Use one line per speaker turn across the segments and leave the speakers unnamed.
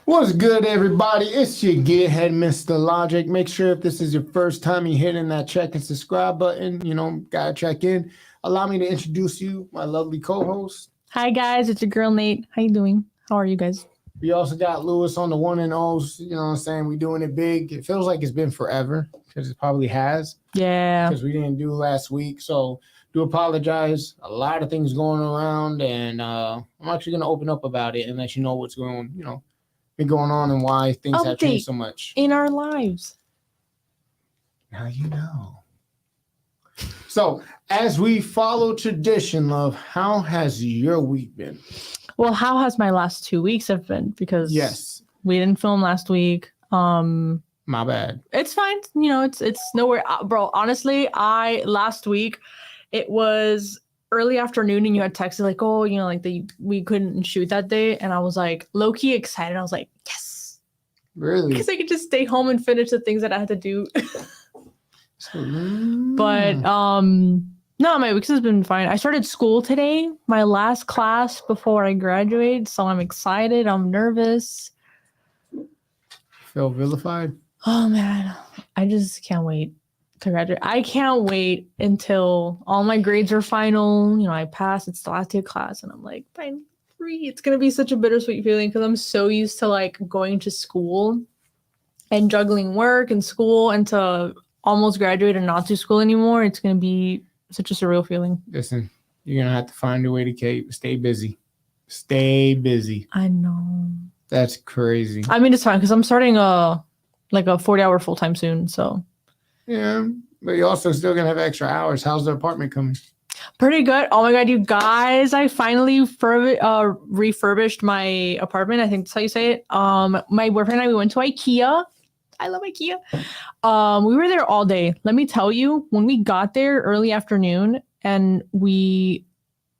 What's good, everybody? It's your gearhead, Mr. Logic. Make sure if this is your first time you're hitting that check and subscribe button, gotta check in. Allow me to introduce you, my lovely co-host.
Hi guys, it's your girl Nate. How you doing? How are you guys?
We also got Lewis on the one and O's. You know what I'm saying? We doing it big. It feels like it's been forever because it probably has.
Yeah.
Because we didn't do last week. So do apologize. A lot of things going around, and I'm actually gonna open up about it and let you know what's going, been going on and why things have changed so much
in our lives.
Now you know. So, as we follow tradition, love, how has your week been?
Well, how has my last 2 weeks have been? Because we didn't film last week.
My bad.
It's fine. It's nowhere, bro. Honestly, last week it was early afternoon and you had texted like, oh, we couldn't shoot that day, and I was like low key excited. I was like, yes,
really,
because I could just stay home and finish the things that I had to do. But no, my week has been fine. I started school today, my last class before I graduate, so I'm excited. I'm nervous.
Feel vilified?
Oh man, I just can't wait to graduate. I can't wait until all my grades are final. I pass. It's the last day of class, and I'm like, fine, free. It's gonna be such a bittersweet feeling because I'm so used to like going to school and juggling work and school, and to almost graduate and not do school anymore. It's gonna be such a surreal feeling.
Listen, you're gonna have to find a way to stay busy. Stay busy.
I know.
That's crazy.
I mean, it's fine because I'm starting a 40-hour full-time soon, so.
Yeah, but you're also still gonna have extra hours. How's the apartment coming?
Pretty good. Oh my god, you guys! I finally refurbished my apartment. I think that's how you say it. My boyfriend and I, we went to IKEA. I love IKEA. We were there all day. Let me tell you, when we got there early afternoon and we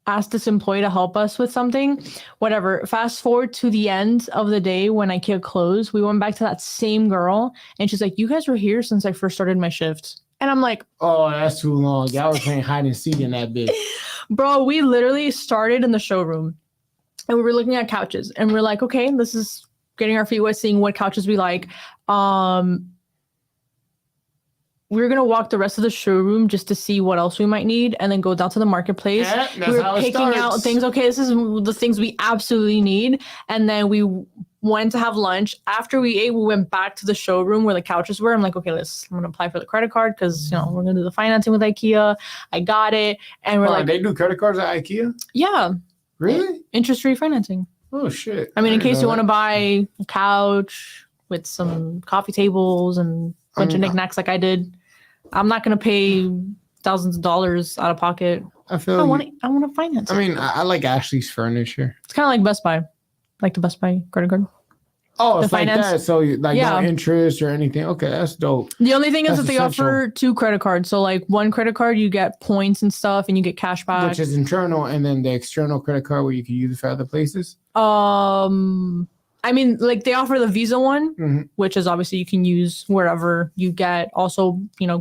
asked this employee to help us with something, whatever. Fast forward to the end of the day when IKEA closed, we went back to that same girl and she's like, you guys were here since I first started my shift. And I'm like,
oh, that's too long. Y'all were playing hide and seek in that bitch.
Bro, we literally started in the showroom and we were looking at couches and we're like, okay, this is getting our feet wet, seeing what couches we like. We were gonna walk the rest of the showroom just to see what else we might need, and then go down to the marketplace.
Yeah,
we were picking out things. Okay, this is the things we absolutely need, and then we went to have lunch. After we ate, we went back to the showroom where the couches were. I'm like, okay, I'm gonna apply for the credit card because we're gonna do the financing with IKEA. I got it, and we're like,
they do credit cards at IKEA?
Yeah.
Really?
Interest-free financing.
Oh shit!
I mean, in case you want to buy a couch with some coffee tables and a bunch of knickknacks like I did. I'm not gonna pay thousands of dollars out of pocket. I want to finance it.
I mean, I like Ashley's furniture.
It's kind of like Best Buy, like the Best Buy credit card.
Oh, it's like that. So no interest or anything. Okay, that's dope.
The only thing is that they offer 2 credit cards. So like one credit card, you get points and stuff, and you get cash back,
which is internal, and then the external credit card where you can use it for other places.
I mean, like they offer the Visa one, which is obviously you can use wherever you get. Also,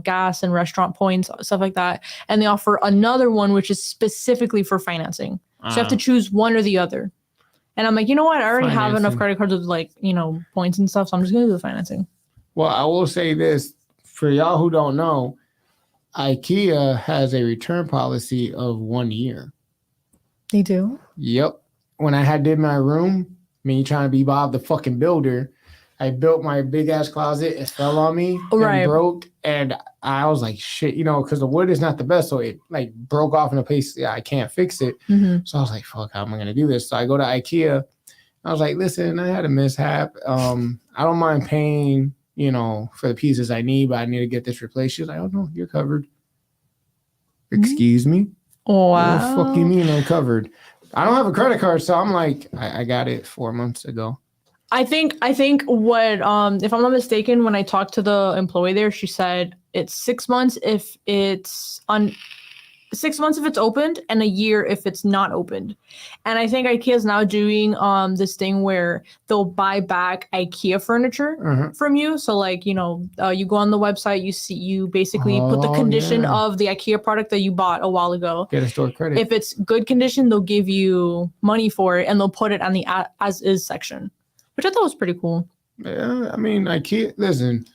gas and restaurant points, stuff like that. And they offer another one, which is specifically for financing. So you have to choose one or the other. And I'm like, you know what? I already have enough credit cards with points and stuff. So I'm just going to do the financing.
Well, I will say this for y'all who don't know, IKEA has a return policy of 1 year.
They do?
Yep. When I did my room, me trying to be Bob the fucking builder, I built my big ass closet. It fell on me and broke, and I was like, shit, because the wood is not the best, so it broke off in a place. Yeah, I can't fix it. So I was like, fuck, how am I gonna do this? So I go to IKEA. I was like, listen, I had a mishap. I don't mind paying, for the pieces I need, but I need to get this replaced. She's like, oh no, you're covered. Excuse me?
Oh, wow.
What the fuck you mean I'm covered? I don't have a credit card, so I'm like, I got it 4 months ago.
I think what if I'm not mistaken, when I talked to the employee there, she said it's 6 months if it's 6 months if it's opened, and a year if it's not opened. And I think IKEA is now doing this thing where they'll buy back IKEA furniture from you. So you go on the website, you basically put the condition of the IKEA product that you bought a while ago.
Get a store credit.
If it's good condition, they'll give you money for it, and they'll put it on the as is section, which I thought was pretty cool.
Yeah, I mean, IKEA. Listen,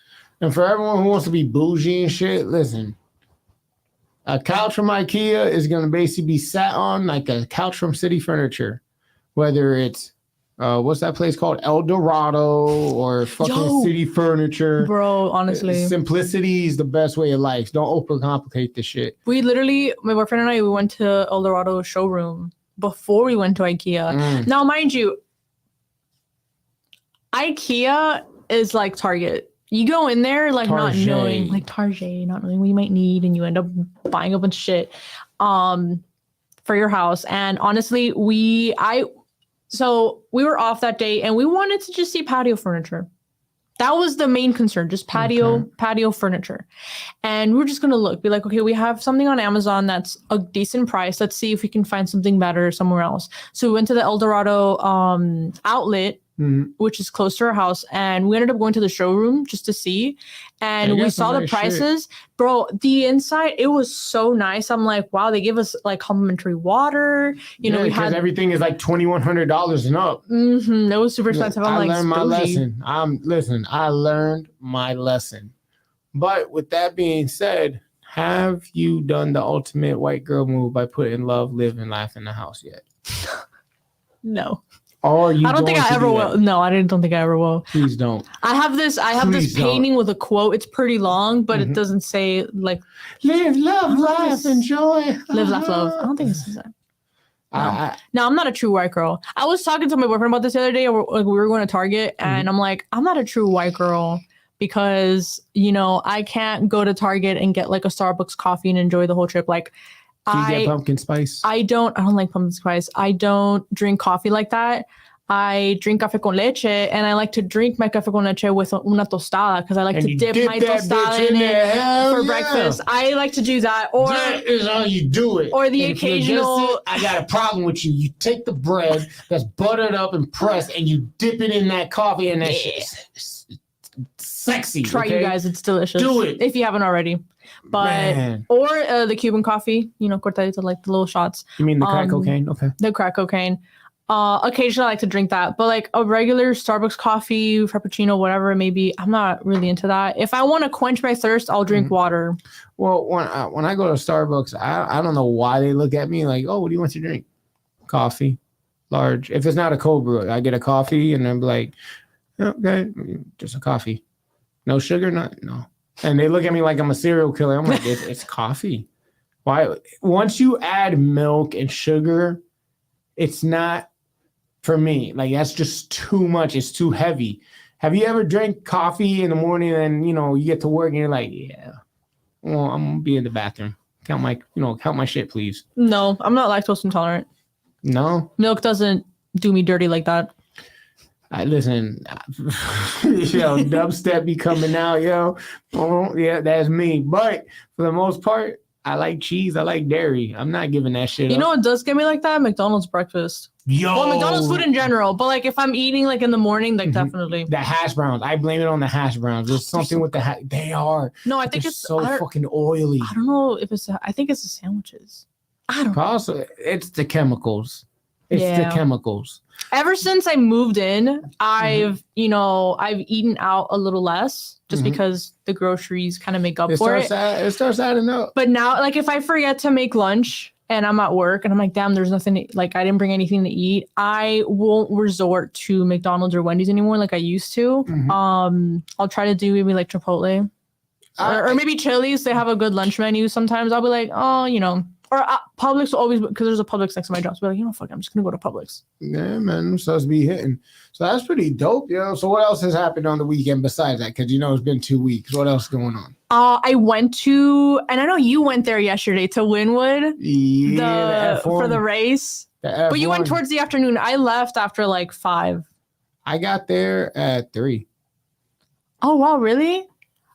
and for everyone who wants to be bougie and shit, listen. A couch from IKEA is gonna basically be sat on like a couch from City Furniture, whether it's what's that place called, El Dorado or fucking City Furniture,
bro. Honestly,
simplicity is the best way of life. Don't overcomplicate the shit.
We literally, my boyfriend and I, we went to El Dorado showroom before we went to IKEA. Now, mind you, IKEA is like Target. You go in there like not knowing, like Target, not knowing what you might need, and you end up buying a bunch of shit for your house. And honestly, so we were off that day and we wanted to just see patio furniture. That was the main concern, just patio furniture. And we were just gonna be like, okay, we have something on Amazon that's a decent price. Let's see if we can find something better somewhere else. So we went to the El Dorado outlet, which is close to our house, and we ended up going to the showroom just to see. And we saw the prices. Shit. Bro, the inside, it was so nice. I'm like, wow, they give us like complimentary water. You know,
because everything is like $2,100 and up.
That was super expensive. I
learned my lesson. I learned my lesson. But with that being said, have you done the ultimate white girl move by putting love, live, and laugh in the house yet?
No.
Or you
I don't think I ever will. No, I don't think I ever will.
Please don't.
I have this painting with a quote. It's pretty long, but it doesn't say like
live, love, laugh, enjoy.
Live, laugh, love. I don't think it says that. No, I'm not a true white girl. I was talking to my boyfriend about this the other day. We were going to Target, and I'm like, I'm not a true white girl because, you know, I can't go to Target and get like a Starbucks coffee and enjoy the whole trip. Like,
do you get pumpkin spice?
I don't like pumpkin spice. I don't drink coffee like that. I drink café con leche, and I like to drink my café con leche with una tostada because I like to dip my tostada in it for breakfast. I like to do that. Or
that is how you do it.
Or the occasional.
I got a problem with you. You take the bread that's buttered up and pressed, and you dip it in that coffee, and that shit. Sexy.
Try, you guys. It's delicious.
Do it
if you haven't already. But or the Cuban coffee, you know, cortadito, like the little shots.
You mean the crack cocaine? Okay.
The crack cocaine. Occasionally I like to drink that, but like a regular Starbucks coffee, frappuccino, whatever it may be, I'm not really into that. If I want to quench my thirst, I'll drink water.
Well, when I go to Starbucks, I don't know why they look at me like, oh, what do you want to drink? Coffee, large. If it's not a cold brew, I get a coffee, and I'm like, okay, just a coffee, no sugar, no. And they look at me like I'm a serial killer. I'm like, it's coffee. Why? Once you add milk and sugar, it's not for me. Like, that's just too much. It's too heavy. Have you ever drank coffee in the morning and, you know, you get to work and you're like, yeah, well, I'm going to be in the bathroom. Count my shit, please.
No, I'm not lactose intolerant.
No?
Milk doesn't do me dirty like that.
Listen, yo, dubstep be coming out, yo. Oh, yeah, that's me. But for the most part, I like cheese. I like dairy. I'm not giving that shit up.
You know what does get me like that? McDonald's breakfast.
Yo.
Well, McDonald's food in general. But like if I'm eating like in the morning, like definitely.
The hash browns. I blame it on the hash browns. There's something with the they are.
No, I think it's
so fucking oily.
I don't know if it's. I think it's the sandwiches. I don't know.
Also, it's the chemicals. It's the chemicals.
Ever since I moved in, I've eaten out a little less just because the groceries kind of make up for it.
It starts adding up.
But now, like if I forget to make lunch and I'm at work and I'm like, damn, there's nothing, I didn't bring anything to eat, I won't resort to McDonald's or Wendy's anymore like I used to. I'll try to do maybe like Chipotle or maybe Chili's. They have a good lunch menu sometimes. I'll be like, or Publix will always, because there's a Publix next to my job. So I'll be like, fuck, I'm just going to go to Publix.
Yeah, man, I'm supposed to be hitting. So that's pretty dope, yo. So what else has happened on the weekend besides that? Because, it's been 2 weeks. What else is going on?
I went to, and I know you went there yesterday to Wynwood.
Yeah,
for the race. But you went towards the afternoon. I left after like 5.
I got there at 3.
Oh, wow, really?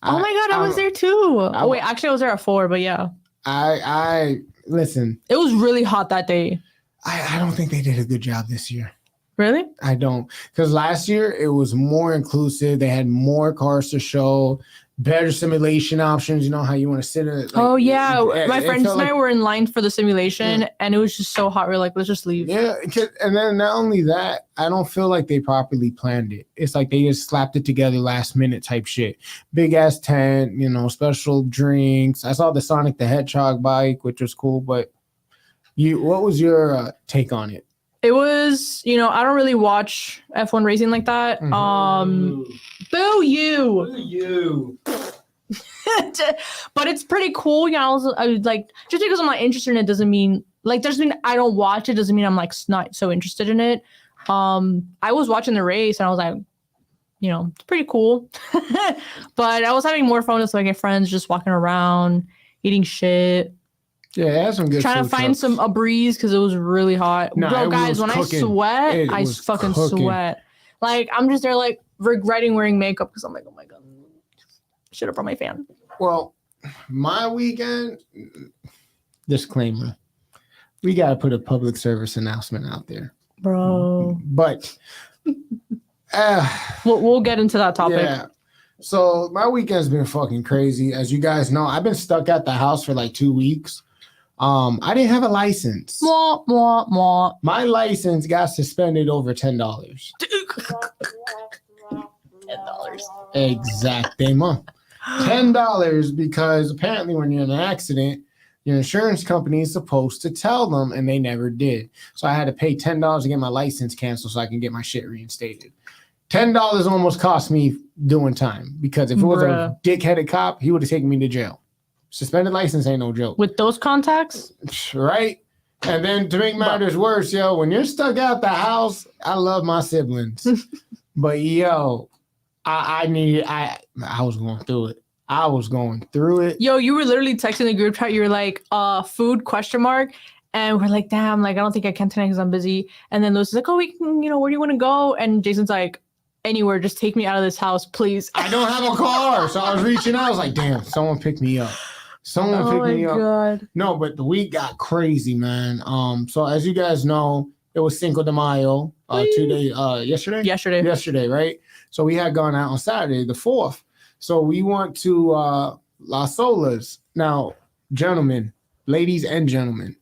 Oh my God, I was there too. Wait, actually I was there at 4, but yeah.
I listen.
It was really hot that day.
I don't think they did a good job this year.
Really?
I don't. Because last year it was more inclusive. They had more cars to show, better simulation options. You know how you want to sit in it.
Oh yeah, my friends and I were in line for the simulation, and it was just so hot. We are like, let's just leave.
Yeah, and then not only that, I don't feel like they properly planned it. It's like they just slapped it together last minute type shit. Big ass tent, special drinks. I saw the Sonic the Hedgehog bike, which was cool. But what was your take on it?
It was, I don't really watch F1 racing like that.
Mm-hmm.
Boo you.
Boo you.
But it's pretty cool. I was like, just because I'm not interested in it doesn't mean I don't watch it. Doesn't mean I'm like not so interested in it. I was watching the race and I was like, it's pretty cool. But I was having more fun with my friends, just walking around, eating shit.
Yeah, it has some good
trying to find a breeze because it was really hot. Bro, guys, when I sweat, I fucking sweat. Like, I'm just there, like, regretting wearing makeup because I'm like, oh my God, should have brought my fan.
Well, my weekend, disclaimer, we got to put a public service announcement out there.
Bro.
But
we'll get into that topic.
Yeah. So my weekend's been fucking crazy. As you guys know, I've been stuck at the house for like 2 weeks. I didn't have a license.
Mwah, mwah, mwah.
My license got suspended over $10.
$10.
Exactement. $10 because apparently when you're in an accident, your insurance company is supposed to tell them, and they never did. So I had to pay $10 to get my license canceled so I can get my shit reinstated. $10 almost cost me doing time because if it was a dickheaded cop, he would have taken me to jail. Suspended license ain't no joke.
With those contacts?
Right? And then to make matters worse, when you're stuck out the house, I love my siblings. But I was going through it. I was going through it.
Yo, you were literally texting the group chat. You were like, food ? And we're like, damn, like I don't think I can tonight because I'm busy. And then Lucy's like, oh, we can, where do you want to go? And Jason's like, anywhere, just take me out of this house, please.
I don't have a car. So I was reaching out. I was like, damn, someone pick me up. Someone pick me up.
God.
No, but the week got crazy, man. So as you guys know, it was Cinco de Mayo, 2 days, yesterday, right? So we had gone out on Saturday, the 4th. So we went to Las Olas. Now, gentlemen, ladies and gentlemen,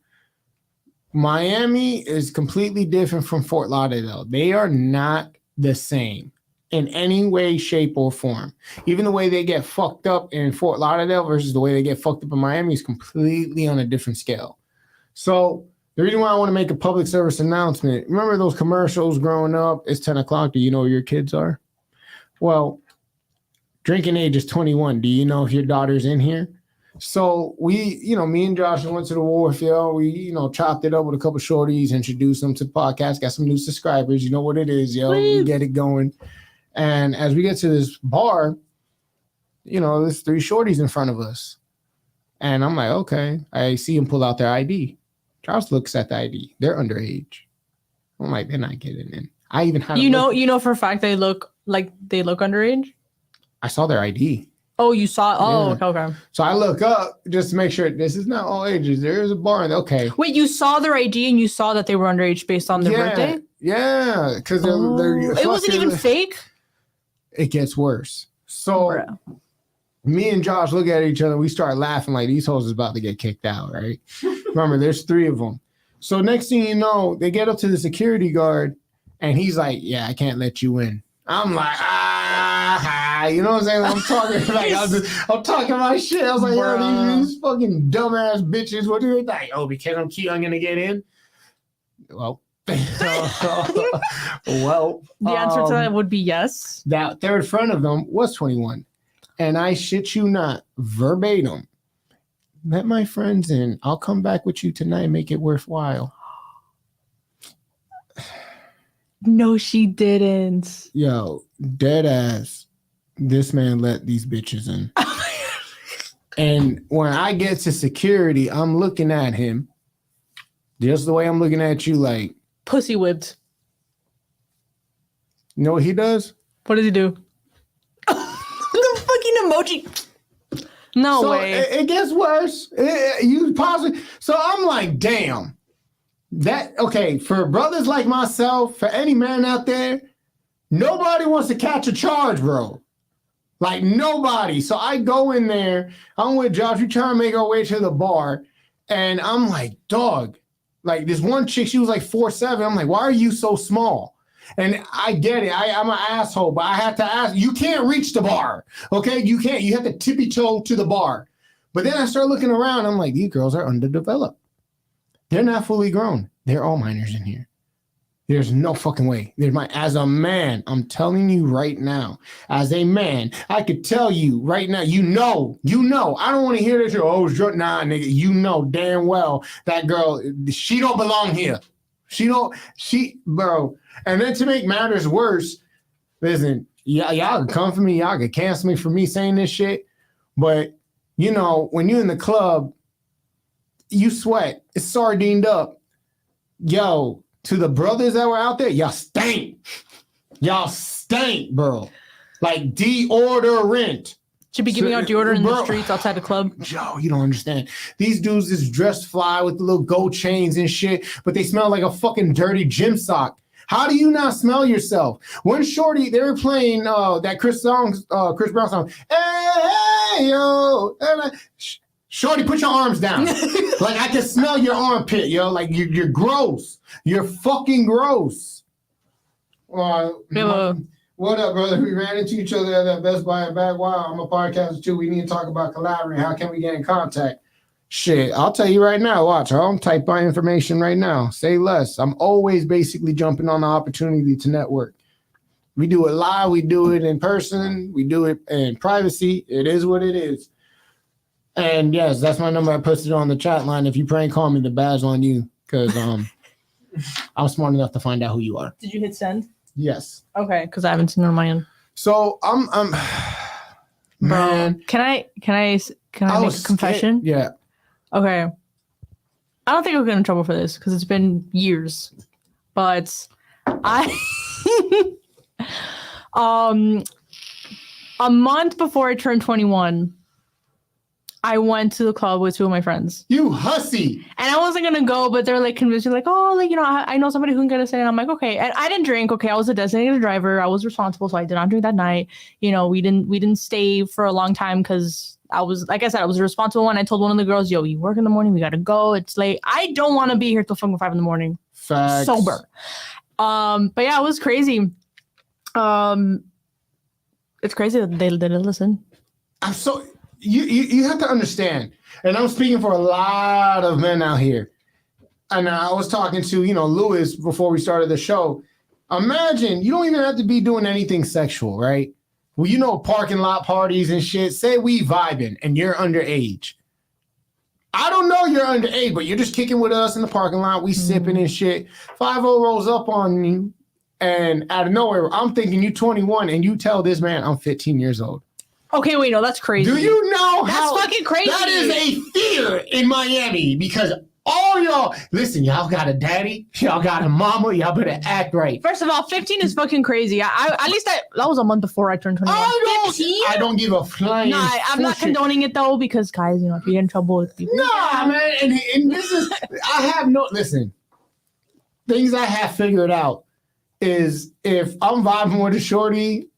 Miami is completely different from Fort Lauderdale. They are not the same in any way, shape, or form. Even the way they get fucked up in Fort Lauderdale versus the way they get fucked up in Miami is completely on a different scale. So the reason why I want to make a public service announcement, remember those commercials growing up? It's 10 o'clock. Do you know where your kids are? Well, drinking age is 21. Do you know if your daughter's in here? So we, me and Josh went to the wharf, we, chopped it up with a couple shorties, introduced them to the podcast, got some new subscribers. You know what it is, we get it going. And as we get to this bar, there's 3 shorties in front of us. And I'm like, okay. I see them pull out their ID. Josh looks at the ID. They're underage. I'm like, they're not getting in. I even had
you know for a fact they look underage?
I saw their ID.
Oh, you saw? Oh, yeah. Okay.
So I look up just to make sure this is not all ages. There is a bar. Okay.
Wait, you saw their ID and you saw that they were underage based on their birthday?
Yeah, because they're
it wasn't even fake?
It gets worse. So me and Josh look at each other. We start laughing like these hoes is about to get kicked out, right? Remember, there's 3 of them. So next thing you know, they get up to the security guard and he's like, yeah, I can't let you in. I'm like, you know what I'm saying? I'm talking like I'm talking my shit. I was like, yo, these fucking dumbass bitches. What do they think? Oh, because I'm cute, I'm gonna get in. Well,
the answer to that would be yes.
That third front of them was 21, and I shit you not, verbatim. Let my friends in. I'll come back with you tonight. Make it worthwhile.
No, she didn't.
Yo, dead ass. This man let these bitches in. And when I get to security, I'm looking at him just the way I'm looking at you, like
pussy whipped.
You know what he does?
What does he do? The fucking emoji. No way.
It gets worse. You possibly. So I'm like, damn. for brothers like myself, for any man out there, nobody wants to catch a charge, bro. Like nobody. So I go in there, I'm with Josh, we trying to make our way to the bar, and I'm like, dog, like this one chick, she was like 4'7". I'm like, why are you so small? And I get it. I'm an asshole, but I have to ask, you can't reach the bar. Okay, you can't. You have to tippy toe to the bar. But then I start looking around, I'm like, these girls are underdeveloped. They're not fully grown. They're all minors in here. There's no fucking way. As a man, I'm telling you right now, as a man, I could tell you right now, you know, I don't want to hear this. Nah, nigga, you know damn well that girl, she don't belong here. Bro. And then to make matters worse, listen, y'all can come for me, y'all can cancel me for me saying this shit, but you know, when you're in the club, you sweat, it's sardined up. Yo, to the brothers that were out there, y'all stank. Y'all stank, bro. Like deodorant.
Should be giving out deodorant in the streets outside the club.
Yo, you don't understand. These dudes is dressed fly with the little gold chains and shit, but they smell like a fucking dirty gym sock. How do you not smell yourself? When Shorty, they were playing that Chris Brown song. Hey, yo. Shorty, put your arms down. Like I can smell your armpit, yo. Like you're gross. You're fucking gross. What up, brother? We ran into each other at that Best Buy and back. Wow, I'm a podcaster too. We need to talk about collaborating. How can we get in contact? Shit, I'll tell you right now. Watch, I'll type my information right now. Say less. I'm always basically jumping on the opportunity to network. We do it live. We do it in person. We do it in privacy. It is what it is. And yes, that's my number. I posted it on the chat line. If you prank call me, the badge on you, because I'm smart enough to find out who you are.
Did you hit send?
Yes.
Okay, because I haven't seen it on my end.
So I'm man.
Can I make a confession?
Yeah.
Okay. I don't think I'll get in trouble for this because it's been years. But I a month before I turned 21, I went to the club with two of my friends.
You hussy.
And I wasn't going to go, but they're like convinced me, like, oh, like, you know, I know somebody who can get us in. And I'm like, okay. And I didn't drink. Okay. I was a designated driver. I was responsible. So I did not drink that night. You know, we didn't stay for a long time because I was, like I said, I was a responsible one. I told one of the girls, yo, you work in the morning. We got to go. It's late. I don't want to be here till fucking 5 a.m.
Facts.
Sober. But yeah, it was crazy. It's crazy that they didn't listen.
I'm so... You have to understand, and I'm speaking for a lot of men out here. And I was talking to, Lewis before we started the show. Imagine you don't even have to be doing anything sexual, right? Well, parking lot parties and shit. Say we vibing and you're underage. I don't know you're underage, but you're just kicking with us in the parking lot. We sipping and shit. 5-0 rolls up on you, and out of nowhere, I'm thinking you 21, and you tell this man I'm 15 years old.
Okay, wait, no, that's crazy.
Do you know
that's fucking crazy?
That is a fear in Miami because all y'all, listen, y'all got a daddy, y'all got a mama, y'all better act right.
First of all, 15 is fucking crazy. At least that was a month before I turned 21.
I don't give a flying.
Nah, I'm not condoning it though because guys, if you get in trouble with people.
Nah, man, and this is, listen, things I have figured out is if I'm vibing with a shorty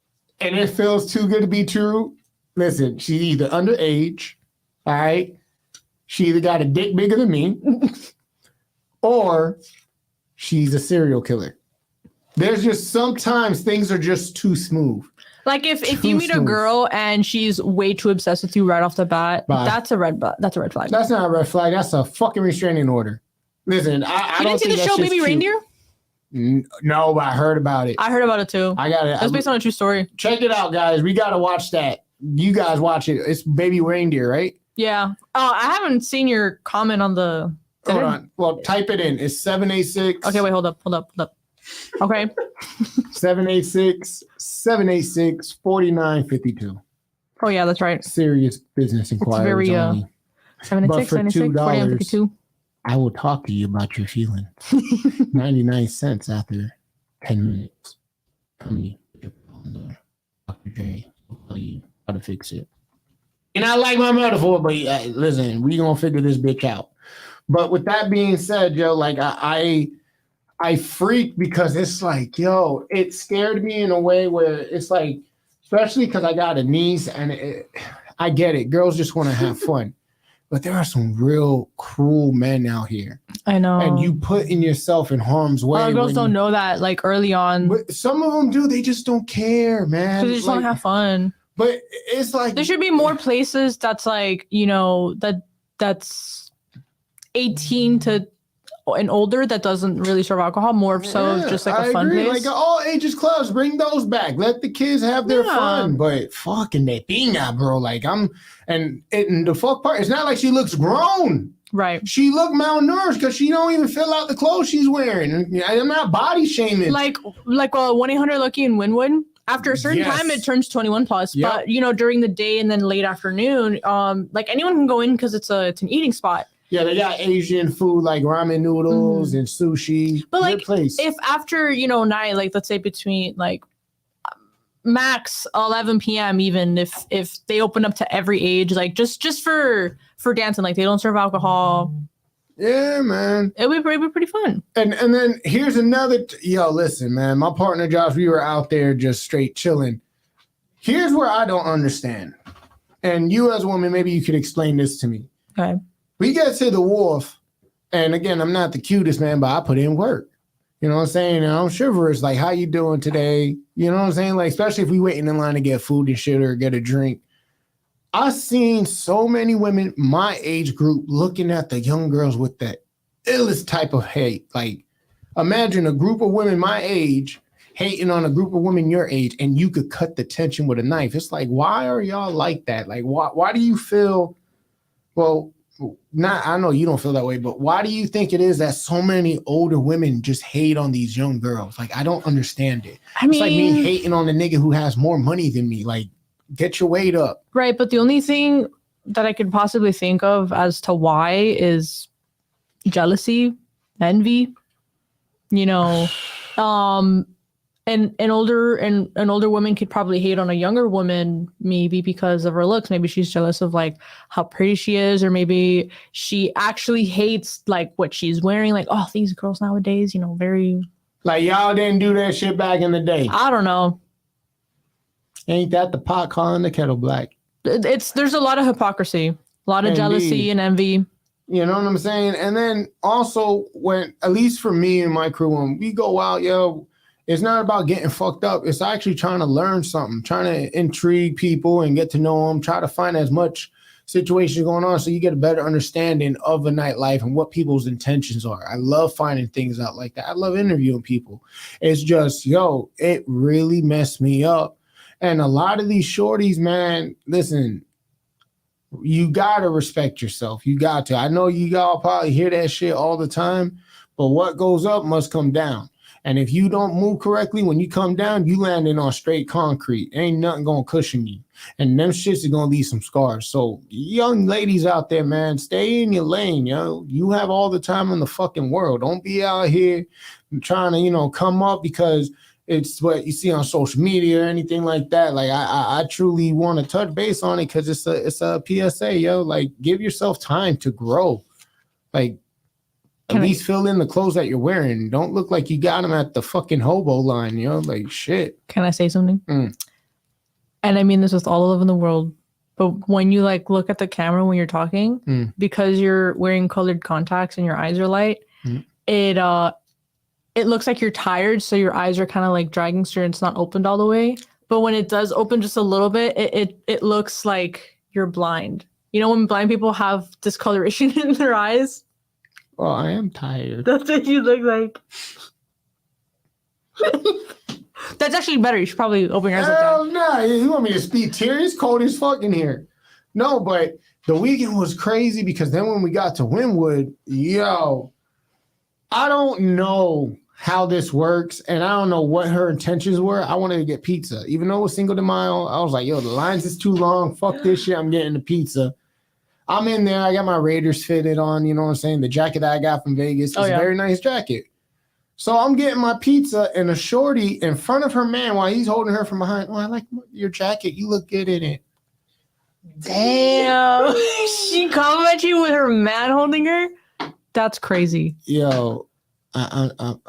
and it feels too good to be true, listen, she's either underage, all right? She either got a dick bigger than me, or she's a serial killer. There's just sometimes things are just too smooth.
Like if you meet a girl and she's way too obsessed with you right off the bat, that's a red flag.
That's not a red flag. That's a fucking restraining order. Listen, I don't think
you didn't see the show Baby Reindeer?
No, but I heard about it.
I heard about it too.
I got it.
It's based on a true story.
Check it out, guys. We got to watch that. You guys watch it. It's Baby Reindeer, right?
Yeah. Oh, I haven't seen your comment on the...
Hold on. Well, type it in. It's 786.
Okay, wait, hold up. Okay.
786-4952.
Oh, yeah, that's right.
Serious business inquiries. It's very,
only. 786-4952.
I will talk to you about your feelings. 99 cents after 10 minutes. Dr. J will tell you how to fix it. And I like my metaphor, but listen, we gonna figure this bitch out. But with that being said, yo, like I freak because it's like, yo, it scared me in a way where it's like, especially because I got a niece and I get it. Girls just want to have fun. But there are some real cruel men out here.
I know.
And you putting yourself in harm's way.
A lot of girls don't know that, like, early on.
But some of them do. They just don't care, man.
Because they just want to have fun.
But it's like...
There should be more places that's like, you know, that's 18 to and older that doesn't really serve alcohol, more so just like a fun place.
Like all ages clubs, bring those back. Let the kids have their fun. But fucking that Pina, bro. Like and the fuck part, it's not like she looks grown.
Right.
She look malnourished because she don't even fill out the clothes she's wearing. I'm not body shaming.
Like 1-800-LUCKY in Wynwood. After a certain time, it turns 21 plus. Yep. But, you know, during the day and then late afternoon, like anyone can go in because it's an eating spot.
Yeah, they got Asian food like ramen noodles and sushi.
But like, if after, you know, night, like let's say between like max 11 p.m. even if they open up to every age, like just for dancing, like they don't serve alcohol.
Yeah, man.
It'd be pretty fun.
And then here's another. Yo, listen, man. My partner Josh, we were out there just straight chilling. Here's where I don't understand. And you as a woman, maybe you could explain this to me.
Okay.
We get to the wharf, and again, I'm not the cutest man, but I put in work. You know what I'm saying? And I'm chivalrous, like, how you doing today? You know what I'm saying? Like, especially if we waiting in line to get food and shit or get a drink. I've seen so many women my age group looking at the young girls with that illest type of hate. Like, imagine a group of women my age hating on a group of women your age, and you could cut the tension with a knife. It's like, why are y'all like that? Like, why do you feel, well, I know you don't feel that way, but why do you think it is that so many older women just hate on these young girls? Like, I don't understand it. It's like me hating on the nigga who has more money than me. Like, get your weight up. Right,
but the only thing that I could possibly think of as to why is jealousy, envy. You know, and an older woman could probably hate on a younger woman, maybe because of her looks. Maybe she's jealous of like how pretty she is, or maybe she actually hates like what she's wearing. Like, oh, these girls nowadays, you know, very
like y'all didn't do that shit back in the day.
I don't know.
Ain't that the pot calling the kettle black?
There's a lot of hypocrisy, a lot of jealousy and envy.
You know what I'm saying? And then also when, at least for me and my crew, when we go out, yo, it's not about getting fucked up. It's actually trying to learn something, trying to intrigue people and get to know them, try to find as much situation going on so you get a better understanding of a nightlife and what people's intentions are. I love finding things out like that. I love interviewing people. It's just, yo, it really messed me up. And a lot of these shorties, man, listen, you got to respect yourself. You got to. I know you all probably hear that shit all the time, but what goes up must come down. And if you don't move correctly, when you come down, you landing on straight concrete. Ain't nothing going to cushion you. And them shits are going to leave some scars. So young ladies out there, man, stay in your lane, yo. You have all the time in the fucking world. Don't be out here trying to, you know, come up because it's what you see on social media or anything like that. Like, I truly want to touch base on it because it's a PSA, yo. Like, give yourself time to grow. Like, at least fill in the clothes that you're wearing. Don't look like you got them at the fucking hobo line, you know? Like, shit.
Can I say something? And I mean this with all love in the world, but when you, like, look at the camera when you're talking, because you're wearing colored contacts and your eyes are light, it looks like you're tired, so your eyes are kind of, like, dragging so it's not opened all the way. But when it does open just a little bit, it looks like you're blind. You know when blind people have discoloration in their eyes?
Oh, I am tired.
That's what you look like. That's actually better. You should probably open your eyes.
Hell no. You want me to speak tears? It's cold as fuck in here. No, but the weekend was crazy because then when we got to Wynwood, yo, I don't know how this works and I don't know what her intentions were. I wanted to get pizza. Even though it was Cinco de Mayo, I was like, yo, the lines is too long. Fuck this shit. I'm getting the pizza. I'm in there. I got my Raiders fitted on, you know what I'm saying? The jacket that I got from Vegas is a very nice jacket. So I'm getting my pizza and a shorty in front of her man while he's holding her from behind. Oh, I like your jacket. You look good in it.
Damn. She complimented you with her man holding her? That's crazy.
Yo, I'm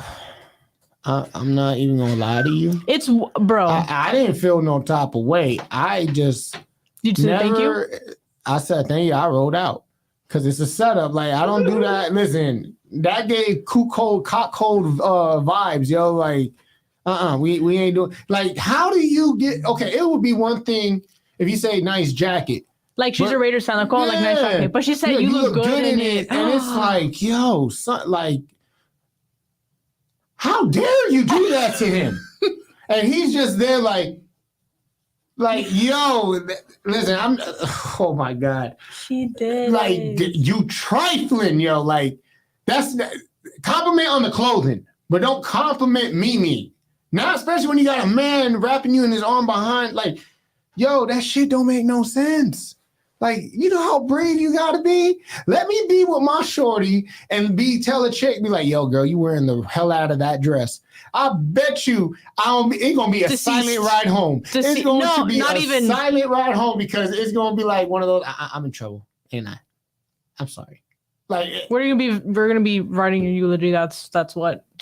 not even gonna lie to you.
It's bro.
I didn't feel no type of way. I just
You said thank you.
I said thank you. I rolled out because it's a setup. Like I don't do that. Listen, that gave cock cold vibes, yo. Like we ain't doing. Like how do you get? Okay, it would be one thing if you say nice jacket.
Like she's a Raiders fan, like oh, like nice jacket. But she said you look good in it,
and it's like yo, son, like. How dare you do that to him? And he's just there like, yo, listen, oh my God.
She did.
Like, you trifling, yo. Like, that's, compliment on the clothing, but don't compliment me. Not especially when you got a man wrapping you in his arm behind. Like, yo, that shit don't make no sense. Like, you know how brave you gotta be? Let me be with my shorty and tell a chick, be like, yo, girl, you wearing the hell out of that dress. I bet you it's gonna be a silent ride home. It's going to be silent ride home because it's gonna be like one of those, I'm in trouble, ain't I? I'm sorry. Like
we're gonna be writing your eulogy. That's what's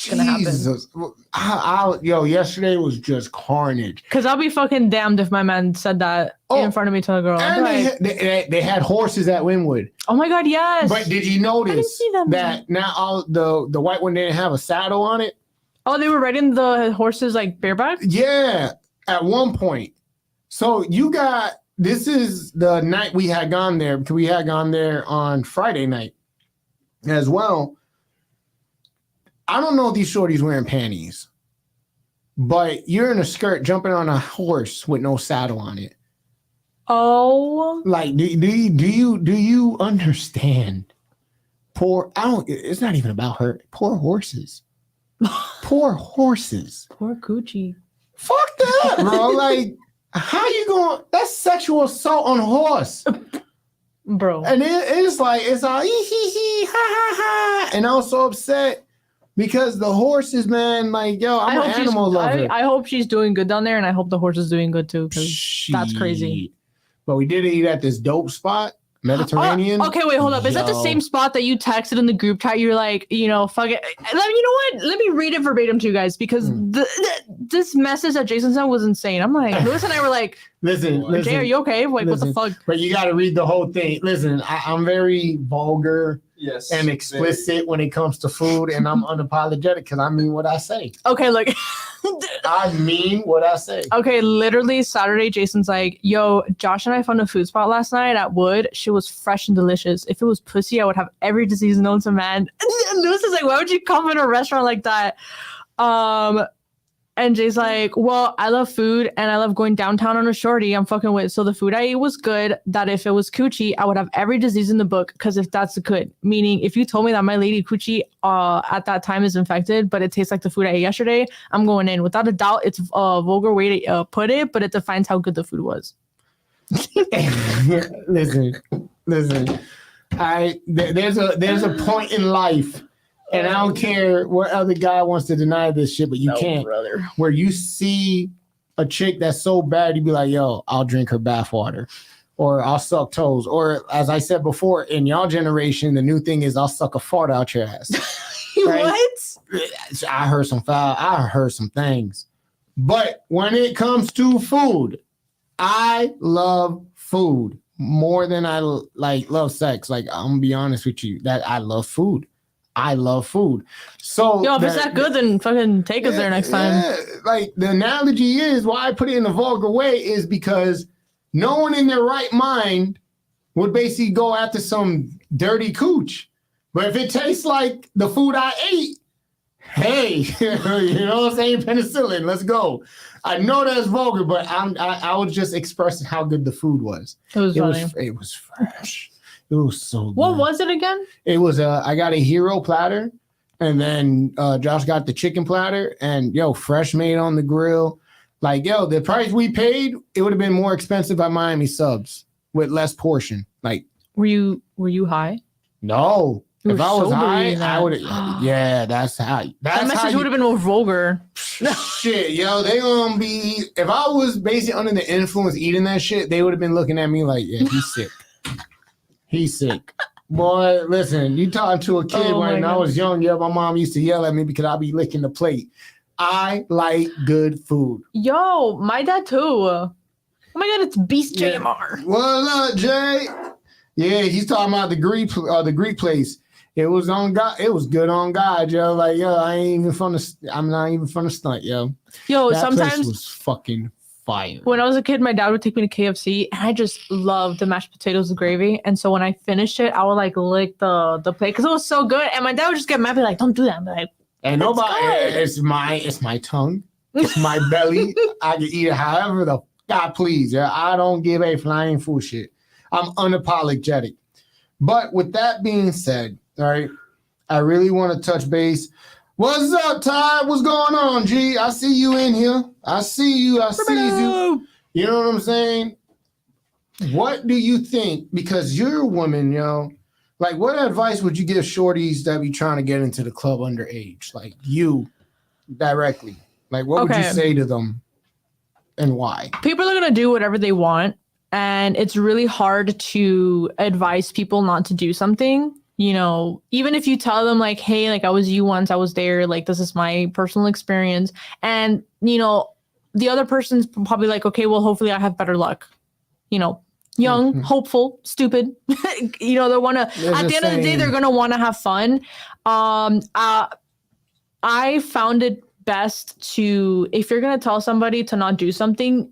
gonna happen.
Yo, yesterday was just carnage.
Cause I'll be fucking damned if my man said that in front of me to a girl.
And they had horses at Wynwood.
Oh my God, yes.
But did you notice that now all the white one didn't have a saddle on it?
Oh, they were riding the horses like bareback?
Yeah, at one point. So this is the night we had gone there because we had gone there on Friday night as well. I don't know if these shorties wearing panties, but you're in a skirt jumping on a horse with no saddle on it.
Oh,
like do you understand? It's not even about her. Poor horses. Poor horses.
Poor coochie.
Fuck that, bro. Like, how you going? That's sexual assault on a horse.
Bro.
And it's all ha ha ha. And I was so upset because the horses, man, like, yo, I'm an animal lover.
I hope she's doing good down there, and I hope the horse is doing good too, because that's crazy.
But we did eat at this dope spot, Mediterranean.
Okay, wait, hold up. Is that the same spot that you texted in the group chat? You're like, fuck it. You know what? Let me read it verbatim to you guys, because this message that Jason sent was insane. I'm like, Lewis and I were like, listen, Jay, are you okay? Like, what the fuck?
But you got to read the whole thing. Listen, I'm very vulgar and explicit when it comes to food, and I'm unapologetic because I mean what I say.
Okay, look.
I mean what I say.
Okay, literally Saturday, Jason's like, yo, Josh and I found a food spot last night at Wood. She was fresh and delicious. If it was pussy, I would have every disease known to man. And Lewis is like, why would you come in a restaurant like that? And Jay's like, well, I love food and I love going downtown on a shorty I'm fucking with. So the food I ate was good, that if it was coochie, I would have every disease in the book, because if that's good. Meaning, if you told me that my lady coochie at that time is infected, but it tastes like the food I ate yesterday, I'm going in. Without a doubt, it's a vulgar way to put it, but it defines how good the food was.
Listen. There's a point in life. And I don't care what other guy wants to deny this shit, but you can't.
Brother.
Where you see a chick that's so bad, you be like, yo, I'll drink her bathwater. Or I'll suck toes. Or as I said before, in y'all generation, the new thing is I'll suck a fart out your ass. Right?
What?
I heard some things. But when it comes to food, I love food more than I love sex. Like, I'm gonna be honest with you, that I love food. So
yo, if it's that good, then fucking take us there next time.
Yeah. Like, the analogy is why I put it in a vulgar way is because no one in their right mind would basically go after some dirty cooch. But if it tastes like the food I ate, hey, you know what I'm saying? Penicillin, let's go. I know that's vulgar, but I was just expressing how good the food was.
It
was fresh. It was so good.
What was it again?
It was I got a hero platter, and then Josh got the chicken platter, and fresh made on the grill. Like, the price we paid, it would have been more expensive at Miami Subs with less portion. Like,
were you high?
No. If I was high, I would have. Yeah, that's how.
That message would have been more vulgar.
Shit, they gonna be. If I was basically under the influence eating that shit, they would have been looking at me like, yeah, he's sick. He's sick. Boy, listen, you talking to a kid when I was young. Yeah, my mom used to yell at me because I'd be licking the plate. I like good food.
Yo, my dad too. Oh my God, it's Beast JMR.
What's up, Jay? Yeah, he's talking about the Greek place. It was on God. It was good on God, yo. Like, yo, I'm not even from the stunt, yo.
Yo,
that
sometimes
place was fucking fire.
When I was a kid, my dad would take me to KFC, and I just loved the mashed potatoes with gravy. And so when I finished it, I would like lick the plate because it was so good. And my dad would just get mad, be like, "Don't do that." But like,
and nobody, it's my tongue, it's my belly. I can eat it however the God please. Yeah, I don't give a flying fool shit. I'm unapologetic. But with that being said, all right, I really want to touch base. What's up, Ty? What's going on, G? I see you in here. I see you. You know what I'm saying? What do you think? Because you're a woman, yo. Like, what advice would you give shorties that be trying to get into the club underage? Like, you directly. Like, what would you say to them and why?
People are going to do whatever they want. And it's really hard to advise people not to do something. You know, even if you tell them like, hey, like I was you once, I was there, like this is my personal experience. And, you know, the other person's probably like, okay, well, hopefully I have better luck. You know, young, hopeful, stupid. You know, they want to, at the end of the day, they're going to want to have fun. I found it best to, if you're going to tell somebody to not do something,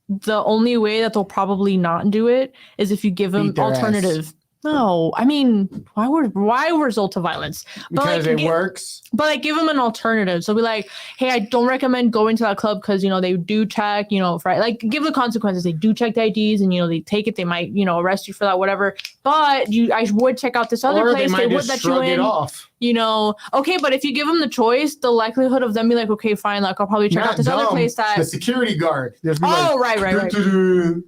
the only way that they'll probably not do it is if you give them alternative. No, I mean, why resort to violence?
Because it works.
But like, give them an alternative. So be like, hey, I don't recommend going to that club because, you know, they do check, you know, like give the consequences. They do check the IDs and, you know, they take it. They might, you know, arrest you for that, whatever. But I would check out this other place. They would let you in. You know, okay, but if you give them the choice, the likelihood of them be like, okay, fine, like I'll probably check out this other place that
the security guard.
Right.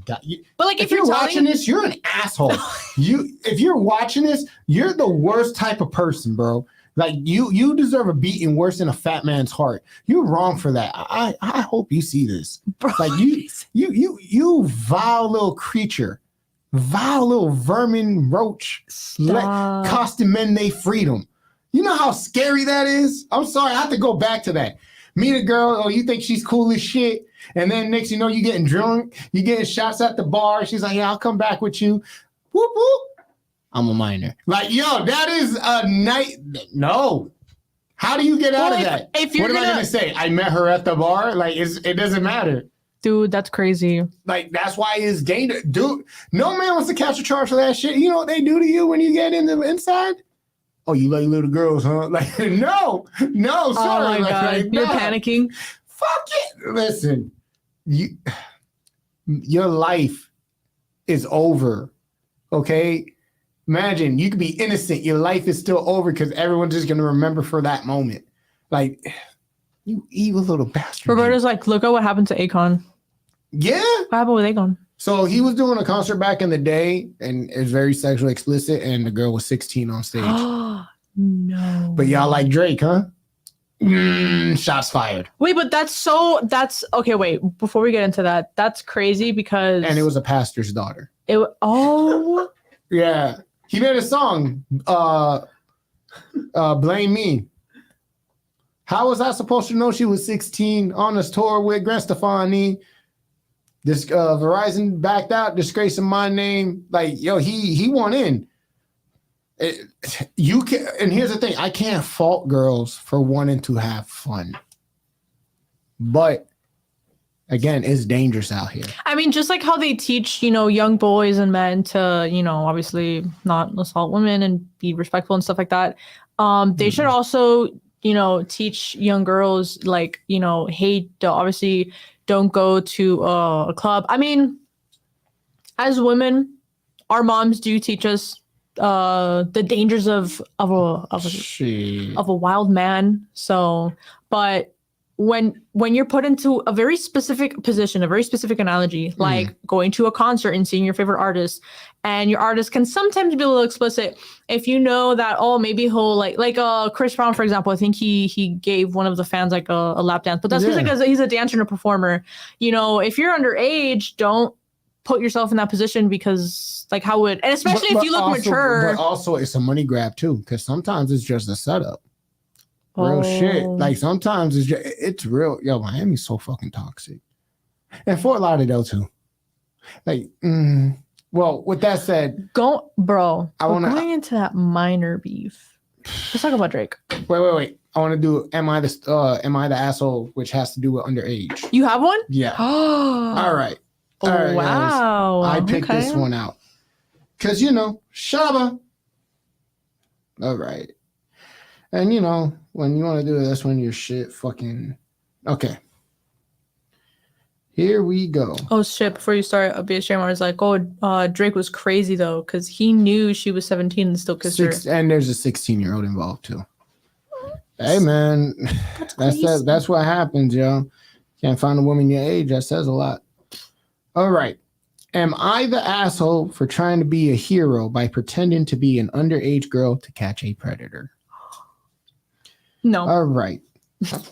God.
But like,
if you're watching this, you're an asshole. If you're watching this, you're the worst type of person, bro. Like you deserve a beating worse than a fat man's heart. You're wrong for that. I hope you see this. Bro, like you vile little creature, vile little vermin roach, costing men their freedom. You know how scary that is? I'm sorry, I have to go back to that. Meet a girl, oh, you think she's cool as shit. And then next you know, you getting drunk, you getting shots at the bar. She's like, yeah, I'll come back with you. Whoop, whoop. I'm a minor. Like, yo, that is a night. No. How do you get out of that? What am I going to say? I met her at the bar? Like, it doesn't matter.
Dude, that's crazy.
Like, that's why it's dangerous. Dude, no man wants to catch a charge for that shit. You know what they do to you when you get in the inside? Oh, you like little girls, huh? Like, no, sorry.
Oh my God.
Like,
you're panicking.
Fuck it. Listen, your life is over. Okay? Imagine you could be innocent. Your life is still over because everyone's just going to remember for that moment. Like, you evil little bastard.
Roberto's like, look at what happened to Akon.
Yeah.
What happened with Akon?
So he was doing a concert back in the day and it's very sexually explicit and the girl was 16 on stage.
No.
But y'all like Drake, huh? Shots fired.
Wait, but that's okay. Wait, before we get into that, that's crazy because
and it was a pastor's daughter. Yeah, he made a song. Blame Me. How was I supposed to know she was 16 on this tour with Gwen Stefani? This Verizon backed out, disgracing my name. Like, yo, he won in. You can, and here's the thing: I can't fault girls for wanting to have fun, but again, it's dangerous out here.
I mean, just like how they teach, you know, young boys and men to, you know, obviously not assault women and be respectful and stuff like that. They should also, you know, teach young girls, like, you know, hey, obviously don't go to a club. I mean, as women, our moms do teach us the dangers of a wild man. So, but when you're put into a very specific position, a very specific analogy, like going to a concert and seeing your favorite artist, and your artist can sometimes be a little explicit. If you know that, oh, maybe he'll like Chris Brown, for example, I think he gave one of the fans like a lap dance, but that's because he's a dancer and a performer. You know, if you're underage, don't put yourself in that position because like how would, and especially if you look mature.
But also it's a money grab too, because sometimes it's just a setup. Real shit. Like sometimes it's real. Yo, Miami's so fucking toxic. And Fort Lauderdale too. Like, well, with that said,
going into that minor beef. Let's talk about Drake.
Wait. I want to do am I the asshole, which has to do with underage.
You have one?
Yeah. All right. All right,
wow.
Guys. I picked this one out. Cause Shaba. All right. And when you want to do this when you're shit fucking okay. Here we go.
Oh shit! Before you start, BSJ was like, Drake was crazy though, because he knew she was 17 and still kissed her.
And there's a 16-year-old involved too. Hey man, that's what happens, yo. Can't find a woman your age. That says a lot. All right. Am I the asshole for trying to be a hero by pretending to be an underage girl to catch a predator?
No.
All right.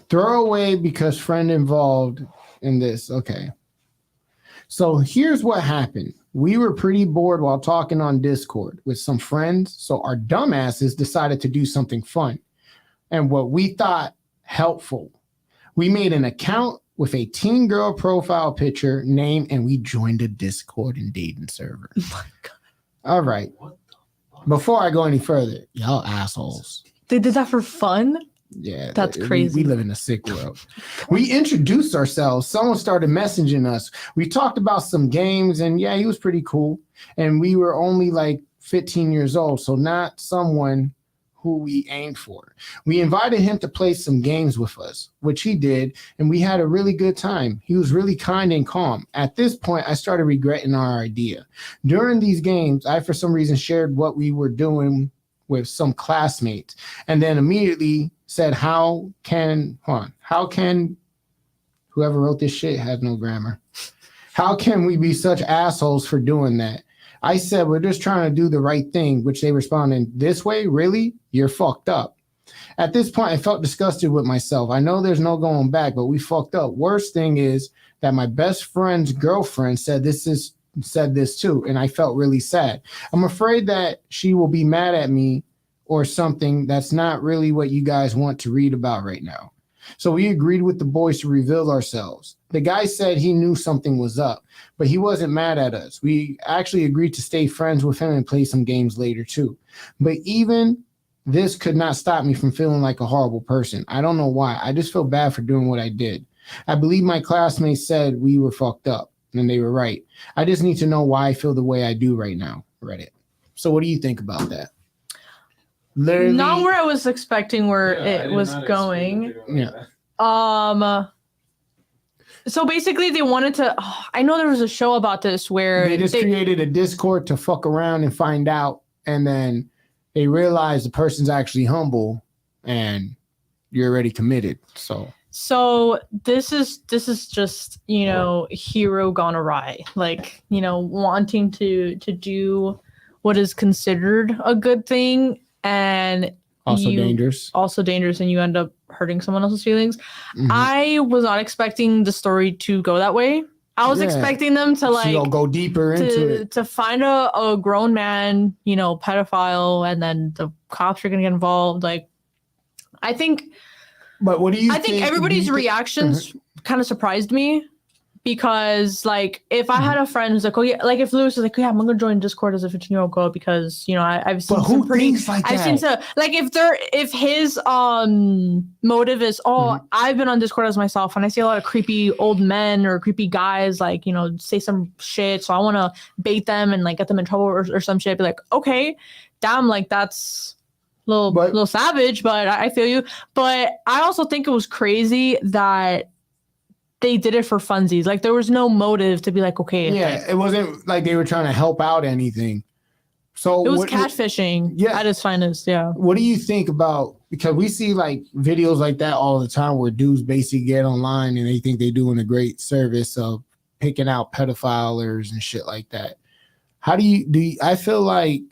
Throw away because friend involved in this. Okay. So here's what happened. We were pretty bored while talking on Discord with some friends. So our dumbasses decided to do something fun and what we thought helpful. We made an account with a teen girl profile picture name and we joined a Discord and dating server.
Oh my God.
All right. Before I go any further, y'all assholes.
They did that for fun?
Yeah,
that's crazy.
We live in a sick world. We introduced ourselves. Someone started messaging us. We talked about some games, and yeah, he was pretty cool. And we were only like 15 years old, so not someone who we aimed for. We invited him to play some games with us, which he did, and we had a really good time. He was really kind and calm. At this point, I started regretting our idea. During these games, I, for some reason, shared what we were doing with some classmates, and then immediately said, how can whoever wrote this shit has no grammar. How can we be such assholes for doing that? I said, we're just trying to do the right thing, which they responded, this way? Really? You're fucked up. At this point, I felt disgusted with myself. I know there's no going back, but we fucked up. Worst thing is that my best friend's girlfriend said this too, and I felt really sad. I'm afraid that she will be mad at me or something. That's not really what you guys want to read about right now. So we agreed with the boys to reveal ourselves. The guy said he knew something was up, but he wasn't mad at us. We actually agreed to stay friends with him and play some games later too. But even this could not stop me from feeling like a horrible person. I don't know why. I just feel bad for doing what I did. I believe my classmates said we were fucked up, and they were right. I just need to know why I feel the way I do right now. Reddit. So what do you think about that? Literally,
not where I was expecting it was going.
Yeah.
So basically they wanted to, I know there was a show about this where
they created a Discord to fuck around and find out. And then they realized the person's actually humble and you're already committed. So this is just, hero gone awry, like, wanting to do what is considered a good thing. And also dangerous,
and you end up hurting someone else's feelings.
Mm-hmm.
I was not expecting the story to go that way. I was expecting them to
go deeper into it,
to find a grown man, pedophile, and then the cops are gonna get involved. Like, I think.
But what do you?
I think everybody's reactions kind of surprised me. Because if I had a friend who's like, oh yeah, if Lewis is like, yeah, I'm gonna join Discord as a 15-year-old girl because I've seen some pretty, I've seen some if his motive is I've been on Discord as myself and I see a lot of creepy old men or creepy guys say some shit, so I want to bait them and get them in trouble or some shit. Be like, okay, damn, that's a little savage, but I feel you. But I also think it was crazy that they did it for funsies. There was no motive to be okay.
Yeah, it wasn't like they were trying to help out anything. So
it was catfishing at its finest, yeah. What
do you think about, because we see videos like that all the time where dudes basically get online and they think they're doing a great service of picking out pedophilers and shit like that. How do you I feel like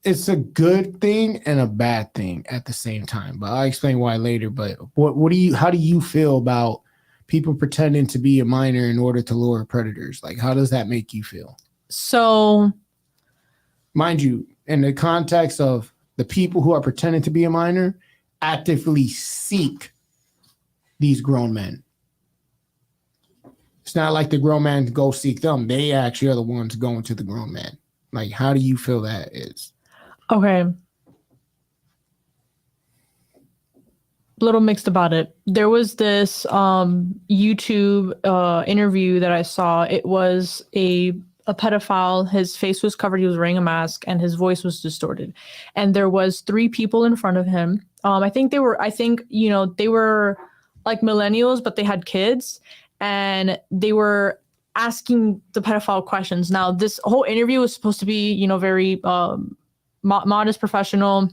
it's a good thing and a bad thing at the same time, but I'll explain why later. But how do you feel about people pretending to be a minor in order to lure predators. Like, how does that make you feel?
So,
mind you, in the context of the people who are pretending to be a minor actively seek these grown men. It's not like the grown man go seek them. They actually are the ones going to the grown man. Like, how do you feel that is?
Okay. A little mixed about it. There was this YouTube interview that I saw. It was a pedophile. His face was covered. He was wearing a mask and his voice was distorted. And there was 3 people in front of him. I think they were like millennials, but they had kids and they were asking the pedophile questions. Now, this whole interview was supposed to be, very modest, professional,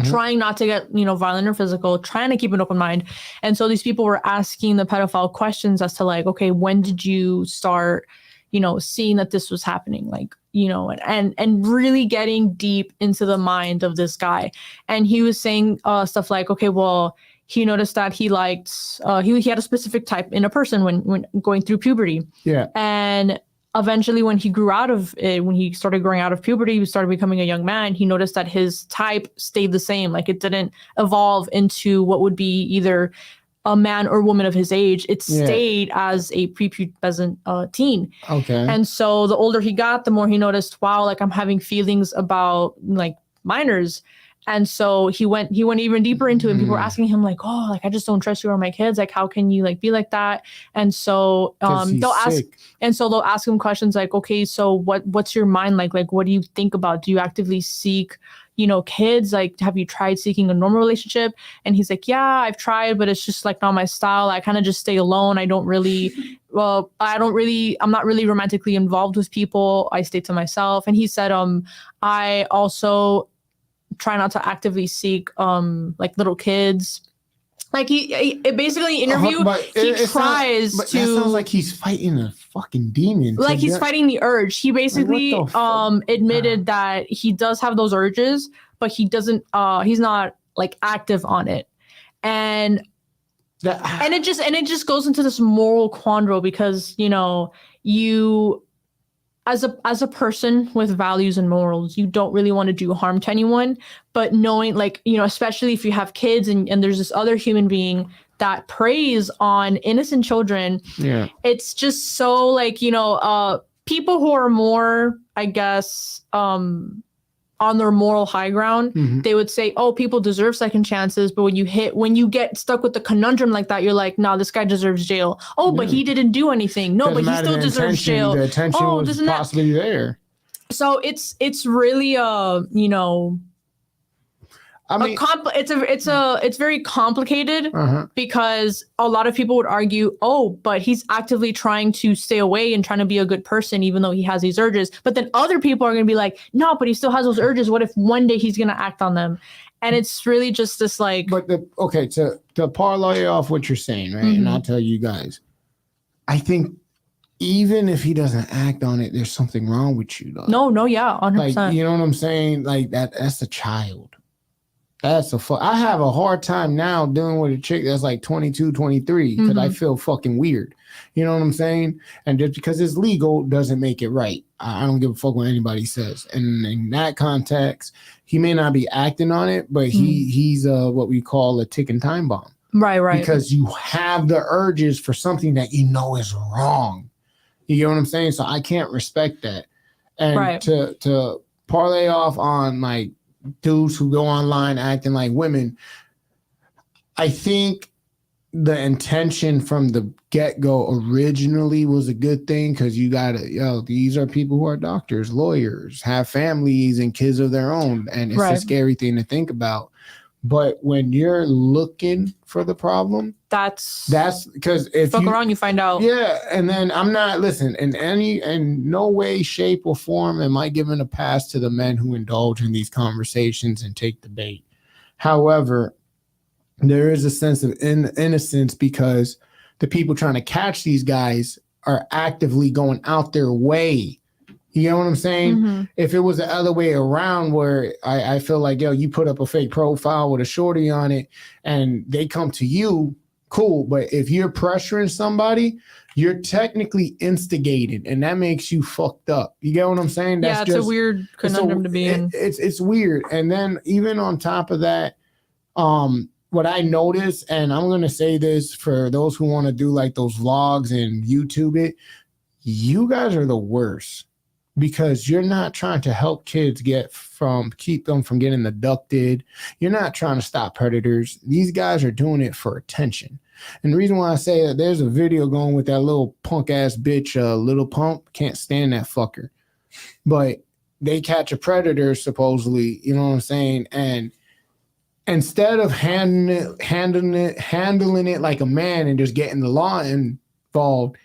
trying not to get, violent or physical, trying to keep an open mind. And so these people were asking the pedophile questions as to like, okay, when did you start, seeing that this was happening? Like, and really getting deep into the mind of this guy. And he was saying stuff like, okay, well, he noticed that he liked, he had a specific type in a person when going through puberty.
Yeah.
And eventually when he grew out of it, when he started growing out of puberty, he started becoming a young man, he noticed that his type stayed the same. Like, it didn't evolve into what would be either a man or woman of his age. It stayed as a prepubescent teen.
Okay.
And so the older he got, the more he noticed, wow, like I'm having feelings about like minors. And so he went even deeper into it. People were asking him like, oh, like, I just don't trust you or my kids. Like, how can you like be like that? And so they'll ask him questions like, okay, so what's your mind like? Like, what do you think about? Do you actively seek, kids? Like, have you tried seeking a normal relationship? And he's like, yeah, I've tried, but it's just like not my style. I kind of just stay alone. I'm not really romantically involved with people. I stay to myself. And he said, I also try not to actively seek like little kids. Like he basically interview. That
sounds like he's fighting a fucking demon.
Like he's fighting the urge. He basically admitted that he does have those urges, but he doesn't. He's not like active on it, and it just goes into this moral quandary because you. As a person with values and morals, you don't really want to do harm to anyone, but knowing like, especially if you have kids and there's this other human being that preys on innocent children. Yeah. It's just so like, people who are more, I guess, on their moral high ground, they would say, oh, people deserve second chances. But when you get stuck with the conundrum like that, you're like, no, this guy deserves jail. Oh, but he didn't do anything. No, but he still deserves jail.
The attention was possibly there.
So it's really it's very complicated because a lot of people would argue, oh, but he's actively trying to stay away and trying to be a good person, even though he has these urges. But then other people are going to be like, no, but he still has those urges. What if one day he's going to act on them? And it's really just this like.
But to parlay off what you're saying, right? And I'll tell you guys, I think even if he doesn't act on it, there's something wrong with you, though.
No, yeah, 100%.
Like, you know what I'm saying? Like that's a child. I have a hard time now dealing with a chick that's like 22, 23 because I feel fucking weird. You know what I'm saying? And just because it's legal doesn't make it right. I don't give a fuck what anybody says. And in that context, he may not be acting on it, but he's what we call a ticking time bomb.
Right.
Because you have the urges for something that you know is wrong. You know what I'm saying? So I can't respect that. And to parlay off on like dudes who go online acting like women, I think the intention from the get-go originally was a good thing because you gotta, these are people who are doctors, lawyers, have families and kids of their own, and it's a scary thing to think about. But when you're looking for the problem, that's because if
fuck around, you find out.
Yeah, and then I'm not in no way, shape, or form am I giving a pass to the men who indulge in these conversations and take the bait. However, there is a sense of innocence because the people trying to catch these guys are actively going out their way. You know what I'm saying? If it was the other way around where I feel like, you put up a fake profile with a shorty on it and they come to you cool. But if you're pressuring somebody, you're technically instigated, and that makes you fucked up. You get what I'm saying?
That's it's a weird conundrum to be in.
It's weird. And then even on top of that, what I noticed, and I'm gonna say this for those who want to do like those vlogs and YouTube it, you guys are the worst because you're not trying to help kids keep them from getting abducted. You're not trying to stop predators. These guys are doing it for attention. And the reason why I say that, there's a video going with that little punk ass bitch, Little Pump. Can't stand that fucker. But they catch a predator supposedly, you know what I'm saying? And instead of handling it like a man and just getting the law involved,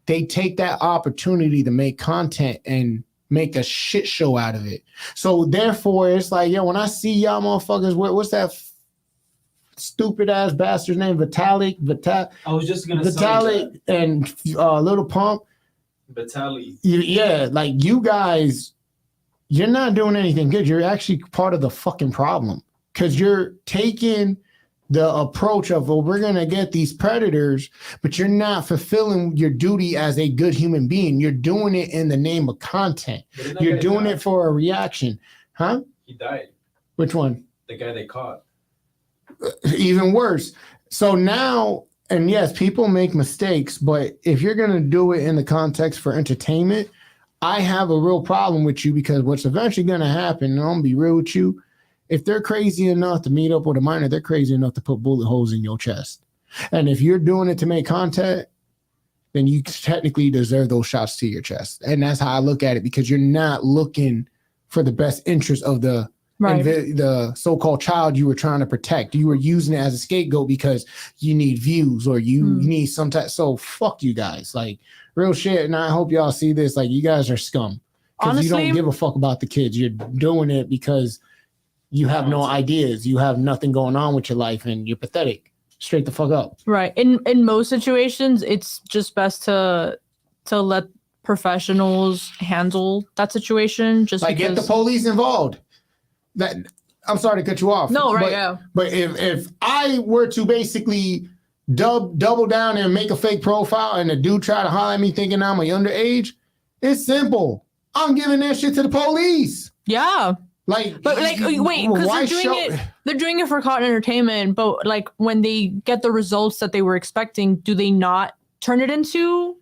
they take that opportunity to make content and make a shit show out of it. So therefore, it's like, yo, when I see y'all motherfuckers, what's that stupid ass bastard's name? Vitalik.
I was just gonna
Vitalik and Little Pump.
Vitalik.
Yeah, like you guys, you're not doing anything good. You're actually part of the fucking problem because you're taking the approach of, well, we're gonna get these predators, but you're not fulfilling your duty as a good human being. You're doing it in the name of content. You're doing it for a reaction, huh?
He died.
Which one?
The guy they caught.
Even worse. So now, and yes, people make mistakes, but if you're going to do it in the context for entertainment, I have a real problem with you because what's eventually going to happen, and I'm going to be real with you, if they're crazy enough to meet up with a minor, they're crazy enough to put bullet holes in your chest. And if you're doing it to make content, then you technically deserve those shots to your chest. And that's how I look at it, because you're not looking for the best interest of the right. the so-called child you were trying to protect. You were using it as a scapegoat because you need views or you need some type. So fuck you guys, like real shit. And I hope y'all see this. Like, you guys are scum because you don't give a fuck about the kids. You're doing it because you have no ideas. You have nothing going on with your life and you're pathetic. Straight the fuck up. Right.
In most situations, it's just best to let professionals handle that situation. Just
like get the police involved. That I'm sorry to cut you off.
No, right, yeah.
But if I were to basically double down and make a fake profile and the dude try to holler at me thinking I'm a underage, it's simple. I'm giving that shit to the police.
Yeah.
Like,
but like, wait, because they're doing it for content entertainment, but like when they get the results that they were expecting, do they not turn it into?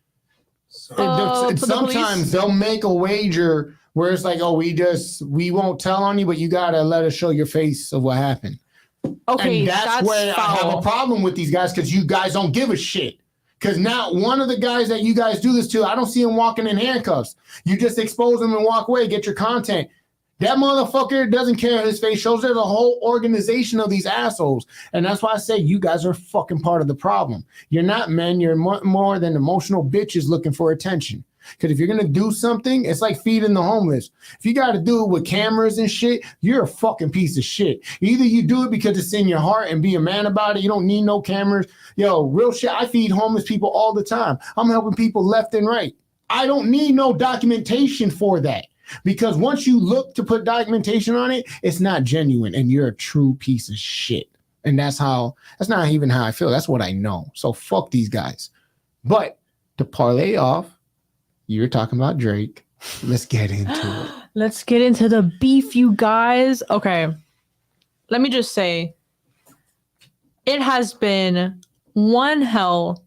Sometimes they'll make a wager where it's like, oh, we won't tell on you, but you gotta let us show your face of what happened.
Okay,
and that's where
foul.
I have a problem with these guys, because you guys don't give a shit. Because now one of the guys that you guys do this to, I don't see him walking in handcuffs. You just expose him and walk away, get your content. That motherfucker doesn't care his face shows. There's a whole organization of these assholes. And that's why I say you guys are fucking part of the problem. You're not men. You're more than emotional bitches looking for attention. Because if you're going to do something, it's like feeding the homeless. If you got to do it with cameras and shit, you're a fucking piece of shit. Either you do it because it's in your heart and be a man about it. You don't need no cameras. Yo, real shit. I feed homeless people all the time. I'm helping people left and right. I don't need no documentation for that. Because once you look to put documentation on it, it's not genuine and you're a true piece of shit. And that's not even how I feel. That's what I know. So fuck these guys. But to parlay off, you're talking about Drake. Let's get into it.
Let's get into the beef, you guys. Okay. Let me just say, it has been one hell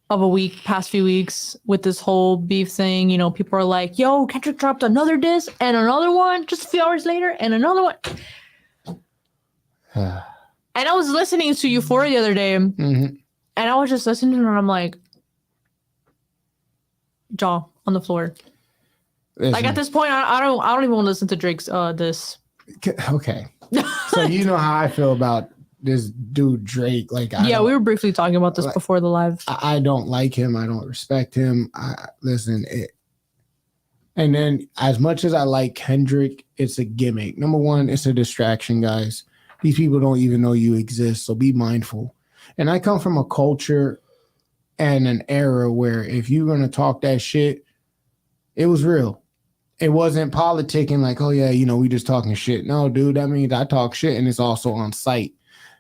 of a past few weeks with this whole beef thing. You know, people are like, yo, Kendrick dropped another diss and another one just a few hours later and another one. And I was listening to Euphoria the other day and I was just listening and I'm like, jaw on the floor. Listen. Like at this point, I don't even want to listen to Drake's diss.
Okay. So you know how I feel about this dude Drake. Like,
we were briefly talking about this before the live.
I don't like him. I don't respect him. And then as much as I like Kendrick, it's a gimmick. Number one, it's a distraction, guys. These people don't even know you exist, so be mindful. And I come from a culture and an era where if you're going to talk that shit, it was real. It wasn't politicking like, oh yeah, you know, we just talking shit. No, dude, that means I talk shit and it's also on site.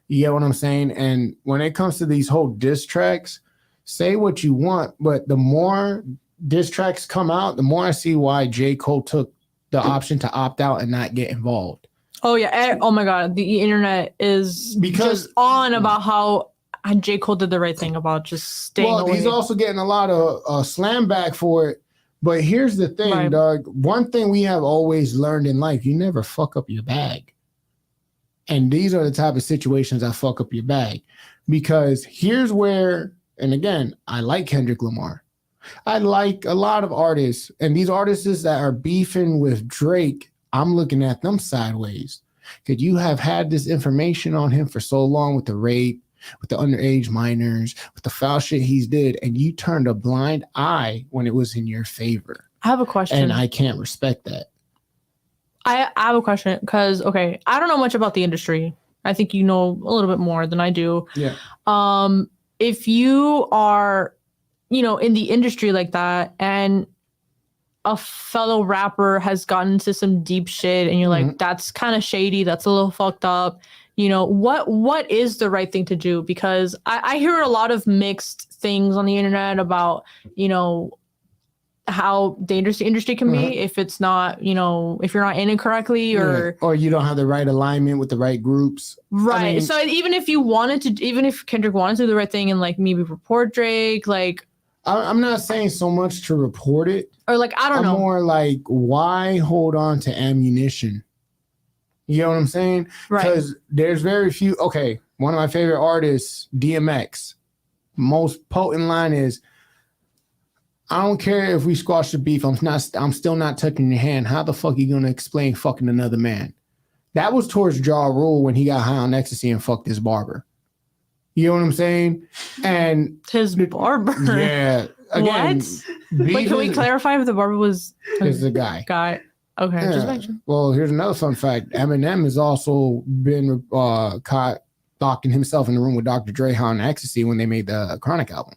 You get what I'm saying? And when it comes to these whole diss tracks, say what you want, but the more diss tracks come out, the more I see why J. Cole took the option to opt out and not get involved.
Oh yeah. Oh my God. The internet is just on about how J. Cole did the right thing about just staying away.
He's also getting a lot of slam back for it. But here's the thing, dog. One thing we have always learned in life, you never fuck up your bag. And these are the type of situations that fuck up your bag. Because here's where, and again, I like Kendrick Lamar. I like a lot of artists. And these artists that are beefing with Drake, I'm looking at them sideways. Could you have had this information on him for so long with the rape, with the underage minors, with the foul shit he's did, and you turned a blind eye when it was in your favor?
I have a question.
And I can't respect that.
I have a question because, okay, I don't know much about the industry. I think you know a little bit more than I do.
Yeah.
If you are, in the industry like that and a fellow rapper has gotten into some deep shit and you're like, that's kind of shady, that's a little fucked up, what is the right thing to do? Because I hear a lot of mixed things on the internet about, how dangerous the industry can be if it's not, if you're not in it correctly or
you don't have the right alignment with the right groups.
Right. I mean, so even if Kendrick wanted to do the right thing and like maybe report Drake, like
I'm not saying so much to report it.
Or like, I don't know.
More like, why hold on to ammunition? You know what I'm saying?
Right.
Because there's very few. Okay, one of my favorite artists, DMX. Most potent line is, I don't care if we squash the beef. I'm still not touching your hand. How the fuck are you gonna explain fucking another man? That was towards Ja Rule when he got high on ecstasy and fucked his barber. You know what I'm saying? And
his barber.
Yeah. Again,
what? Wait, can we clarify if the barber was
a guy?
Guy. Okay.
Yeah.
Just mention.
Well, here's another fun fact. Eminem has also been caught locking himself in the room with Dr. Dre on ecstasy when they made the Chronic album.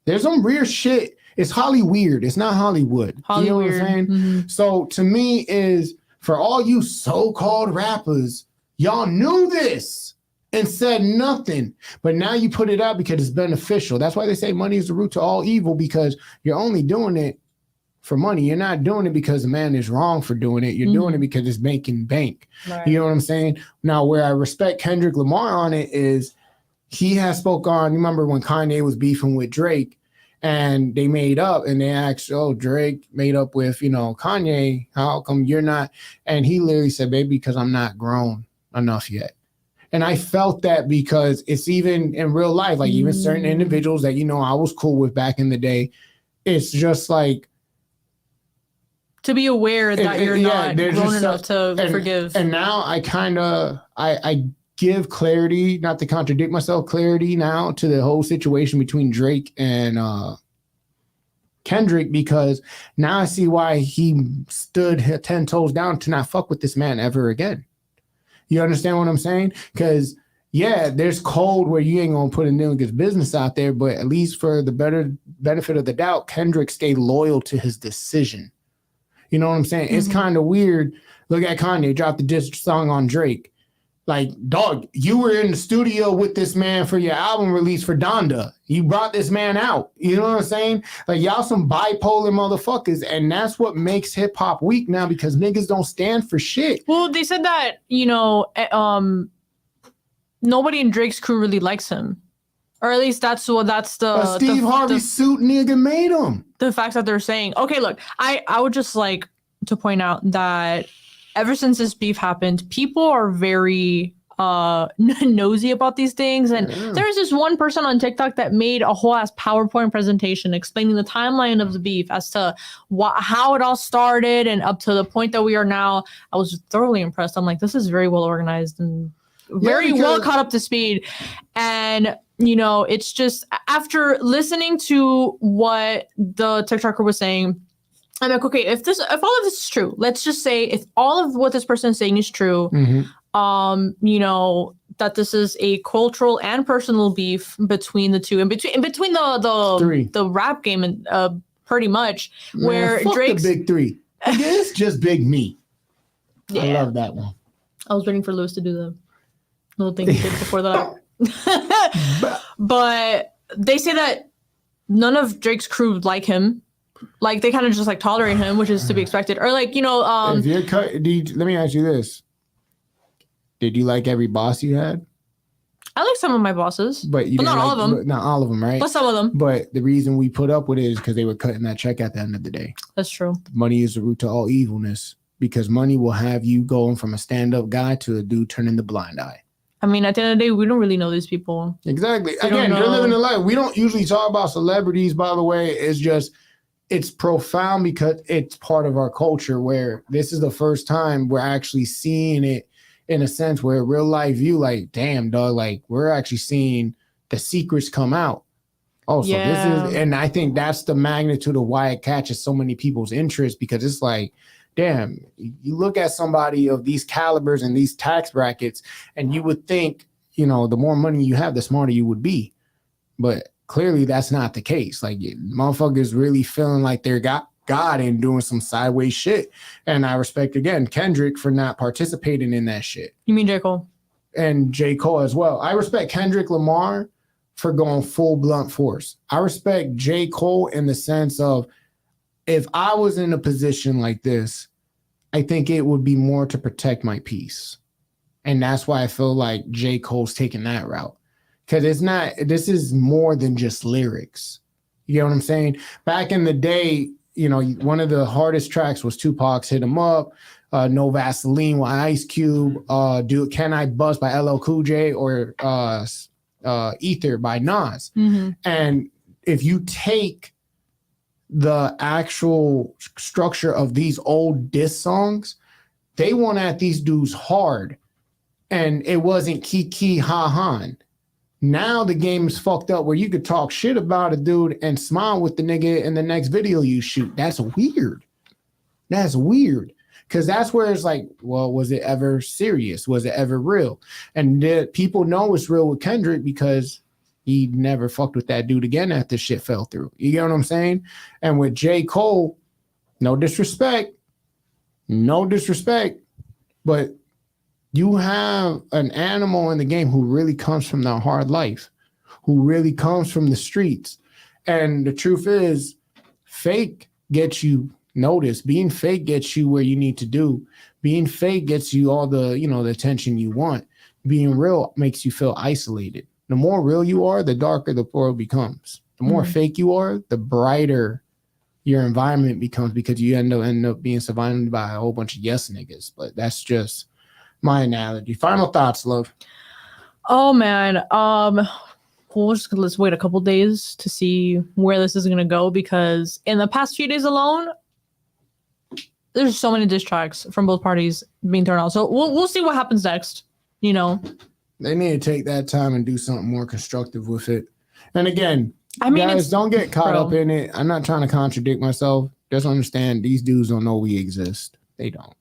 There's some weird shit. It's Hollywood. It's not Hollywood. You know what I'm saying?
Mm-hmm.
So to me is, for all you so-called rappers, y'all knew this and said nothing, but now you put it out because it's beneficial. That's why they say money is the root to all evil, because you're only doing it for money. You're not doing it because the man is wrong for doing it. You're doing it because it's making bank.
Right.
You know what I'm saying? Now, where I respect Kendrick Lamar on it is he has spoke on, remember when Kanye was beefing with Drake and they made up and they asked, Drake made up with, Kanye, how come you're not? And he literally said, baby, because I'm not grown enough yet. And I felt that because it's even in real life, like even certain individuals that, I was cool with back in the day, it's just like,
to be aware that you're not grown enough to forgive.
And now I give clarity, not to contradict myself, clarity now to the whole situation between Drake and Kendrick, because now I see why he stood 10 toes down to not fuck with this man ever again. You understand what I'm saying? Because, yeah, there's code where you ain't going to put a nigga's business out there, but at least for the better benefit of the doubt, Kendrick stayed loyal to his decision. You know what I'm saying? It's kind of weird. Look at Kanye, dropped the diss song on Drake. Like, dog, you were in the studio with this man for your album release for Donda. You brought this man out. You know what I'm saying? Like, y'all some bipolar motherfuckers. And that's what makes hip hop weak now, because niggas don't stand for shit.
Well, they said that, nobody in Drake's crew really likes him. Or at least that's the
Steve Harvey suit nigga made him.
The facts that they're saying. Okay, look, I would just like to point out that ever since this beef happened, people are very nosy about these things. And there's this one person on TikTok that made a whole ass PowerPoint presentation explaining the timeline of the beef as to how it all started and up to the point that we are now. I was thoroughly impressed. I'm like, this is very well organized and very well caught up to speed. And it's just, after listening to what the TikToker was saying, I'm like, okay, if all of this is true, let's just say if all of what this person is saying is true, that this is a cultural and personal beef between the two, and between the rap game, and pretty much, man, where Drake's
the big three. It's just big me.
Yeah.
I love that one.
I was waiting for Lewis to do them. little thing he did before that. But they say that none of Drake's crew like him. Like they kind of just like tolerate him, which is to be expected. Or like,
if you're let me ask you this. Did you like every boss you had?
I like some of my bosses,
but
not all of them.
Not all of them, right?
But some of them.
But the reason we put up with it is because they were cutting that check at the end of the day.
That's true.
Money is the root to all evilness because money will have you going from a stand-up guy to a dude turning the blind eye.
I mean, at the end of the day, we don't really know these people.
Exactly. Again, you're living a life. We don't usually talk about celebrities, by the way. It's profound because it's part of our culture where this is the first time we're actually seeing it in a sense where real life view, like, damn, dog, like we're actually seeing the secrets come out. Also, this is, and I think that's the magnitude of why it catches so many people's interest because it's like, damn, you look at somebody of these calibers and these tax brackets, and you would think, the more money you have, the smarter you would be. But clearly that's not the case. Like motherfuckers really feeling like they're God and doing some sideways shit. And I respect, again, Kendrick for not participating in that shit.
You mean J. Cole?
And J. Cole as well. I respect Kendrick Lamar for going full blunt force. I respect J. Cole in the sense of if I was in a position like this, I think it would be more to protect my peace. And that's why I feel like J. Cole's taking that route. Because this is more than just lyrics. You know what I'm saying? Back in the day, one of the hardest tracks was Tupac's Hit 'Em Up, No Vaseline with Ice Cube, Can I Bust by LL Cool J, or Ether by Nas. Mm-hmm. And if you take the actual structure of these old diss songs, they went at these dudes hard. And it wasn't kiki ha-han. Now the game is fucked up where you could talk shit about a dude and smile with the nigga in the next video you shoot. That's weird. That's weird. Because that's where it's like, well, was it ever serious? Was it ever real? And people know it's real with Kendrick because he never fucked with that dude again after shit fell through. You get what I'm saying? And with J. Cole, no disrespect, but you have an animal in the game who really comes from the hard life, who really comes from the streets. And the truth is, fake gets you noticed. Being fake gets you where you need to do. Being fake gets you all the, the attention you want. Being real makes you feel isolated. The more real you are, the darker the world becomes. The more fake you are, the brighter your environment becomes because you end up being surrounded by a whole bunch of yes niggas. But that's just my analogy. Final thoughts, love.
Oh man. Let's wait a couple days to see where this is gonna go because in the past few days alone, there's so many diss tracks from both parties being thrown out. So we'll see what happens next. They
need to take that time and do something more constructive with it. And again, guys, don't get caught up in it. I'm not trying to contradict myself. Just understand these dudes don't know we exist. They don't.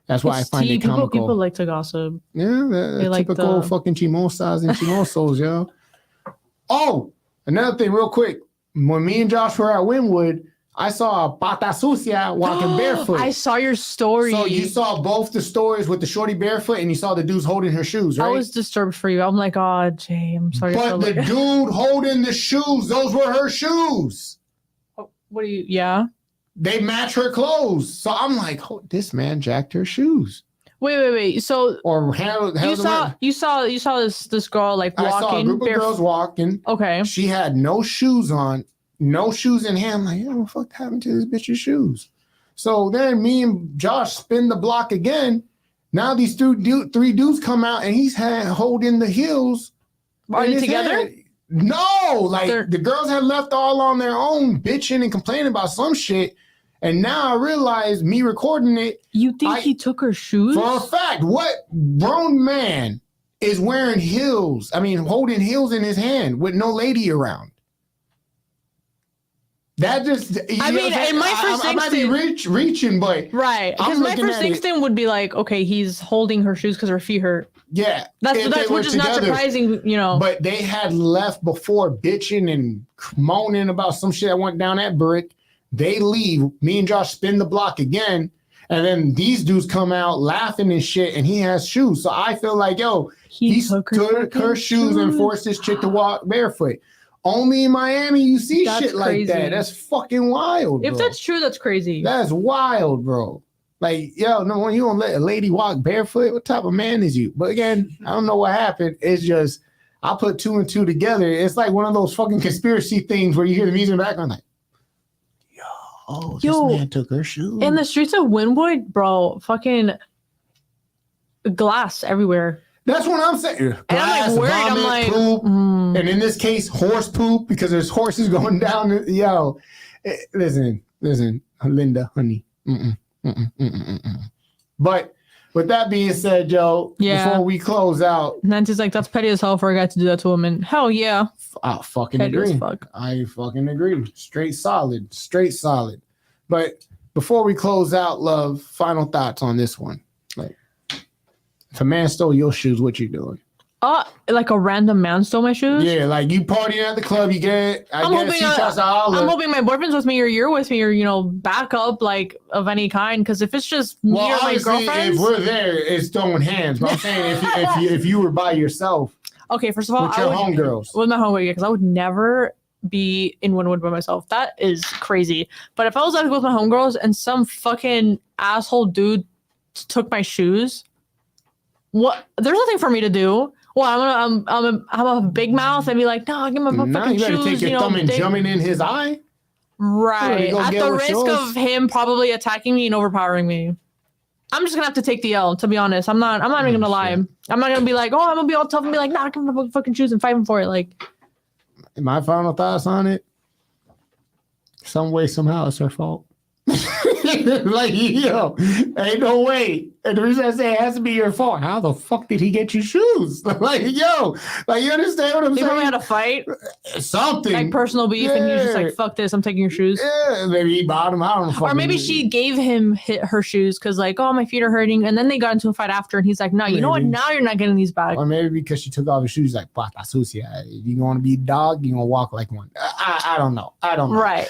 That's why I find it comical.
People like to gossip.
Yeah, the typical fucking chimosas and chimosos, yo. Oh, another thing real quick. When me and Josh were at Wynwood, I saw a pata sucia walking barefoot.
I saw your story.
So you saw both the stories with the shorty barefoot and you saw the dudes holding her shoes, right?
I was disturbed for you. I'm like, oh, Jay, I'm sorry.
But the dude holding the shoes, those were her shoes.
What do you, yeah?
They match her clothes. So I'm like, oh, this man jacked her shoes.
Wait. So
or
you saw this girl like walking. I
saw a group of girls walking.
Okay.
She had no shoes on, no shoes in hand. I'm like, what the fuck happened to this bitch's shoes? So then me and Josh spin the block again. Now these three dudes come out and he's holding the heels.
Are they together?
Hand. No, the girls had left all on their own, bitching and complaining about some shit. And now I realize, me recording it.
You think he took her shoes?
For a fact, what grown man is wearing heels? I mean, holding heels in his hand with no lady around. That just.
I mean, in my first instinct,
I might be reaching, but
right. Because my first instinct would be like, okay, he's holding her shoes because her feet hurt.
Yeah,
that's which is not surprising,
But they had left before bitching and moaning about some shit that went down at Brick. They leave. Me and Josh spin the block again, And then these dudes come out laughing and shit, and he has shoes. So I feel like, yo, he took her shoes and forced this chick to walk barefoot. Only in Miami you see
That's
shit like
crazy.
that. That's fucking wild, bro.
If that's true, that's crazy.
That's wild, bro. Like, yo, no, you don't let a lady walk barefoot. What type of man is you? But again, I don't know what happened. It's just, I put two and two together. It's like one of those fucking conspiracy things where you hear the music in the background, like,
Yo,
this man took her shoes.
in the streets of Wynwood, bro, fucking glass everywhere.
That's what I'm saying.
And
Glass,
I'm like worried.
vomit,
I'm like,
poop, and in this case, horse poop, because there's horses going down. Yo, listen, Linda, honey. But with that being said, Joe, before we close out,
Nancy's like, that's petty as hell for a guy to do that to a woman. Hell yeah.
I fucking
Petty as
agree.
fuck.
I fucking agree. Straight solid. But before we close out, love, final thoughts on this one. Like, if a man stole your shoes, what you doing?
Like a random man stole my shoes?
Yeah, like you partying at the club, you get it. I'm
hoping my boyfriend's with me or you're with me or, you know, backup like of any kind. Because if it's just me or my girlfriend.
If we're there, it's throwing hands. But I'm saying if you were by yourself.
Okay, first of all,
with your homegirls.
With my homegirl, because I would never be in Wynwood by myself. That is crazy. But if I was out with my homegirls and some fucking asshole dude took my shoes, what? There's nothing for me to do. Well, I'm a big mouth and be like, no, give me my fucking
you better
shoes.
take your thumb and jumping in his eye.
Right. At the risk of him probably attacking me and overpowering me. I'm just gonna have to take the L, to be honest. I'm not even gonna lie. I'm not gonna be like, oh, I'm gonna be all tough and be like, nah, give me my fucking shoes and fight him for it. Like,
my final thoughts on it. Some way, somehow, it's her fault. Like, yo, ain't no way. And the reason I say it has to be your fault. How the fuck did he get you shoes? Like, yo, like, you understand what I'm saying?
they probably had a fight,
something
like personal beef, and he was just like, fuck this, I'm taking your shoes.
Yeah, maybe he bought him. I don't know.
Or maybe she gave him her shoes because like, oh, my feet are hurting, and then they got into a fight after, and he's like, no, you know what? Now you're not getting these back.
Or maybe because she took off his shoes, like, pata sucia. You want to be a dog? You gonna walk like one? I don't know.
Right.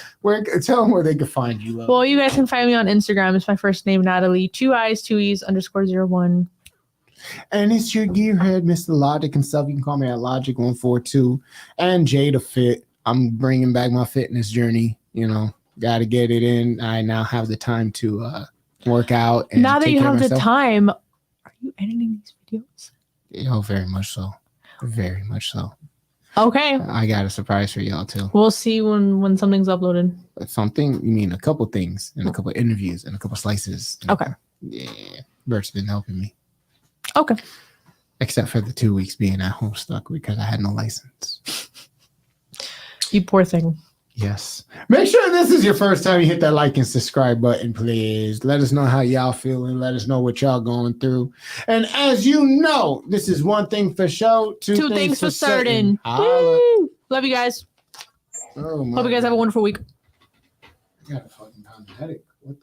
Tell them where they can find you.
Well, you guys can find me on Instagram. It's my first name, Natalie. 2 I's, 2 E's _01.
And it's your gearhead, Mr. Logic himself. You can call me at Logic142 and Jada Fit. I'm bringing back my fitness journey. You know, got to get it in. I now have the time to work out. And
now that you have the time, are you editing these videos?
Oh, very much so. Very much so.
Okay.
I got a surprise for y'all too.
We'll see when something's uploaded.
Something? You mean a couple things and a couple interviews and a couple slices.
Okay.
Yeah. Bert's been helping me.
Okay.
Except for the 2 weeks being at home stuck because I had no license.
You poor thing.
Yes. Make sure this is your first time you hit that like and subscribe button, please. Let us know how y'all feeling. Let us know what y'all going through. And as you know, this is one thing for sure, two things for certain.
Woo! Love you guys.
Oh,
Hope you guys have a wonderful week.
I got a fucking pound of headache.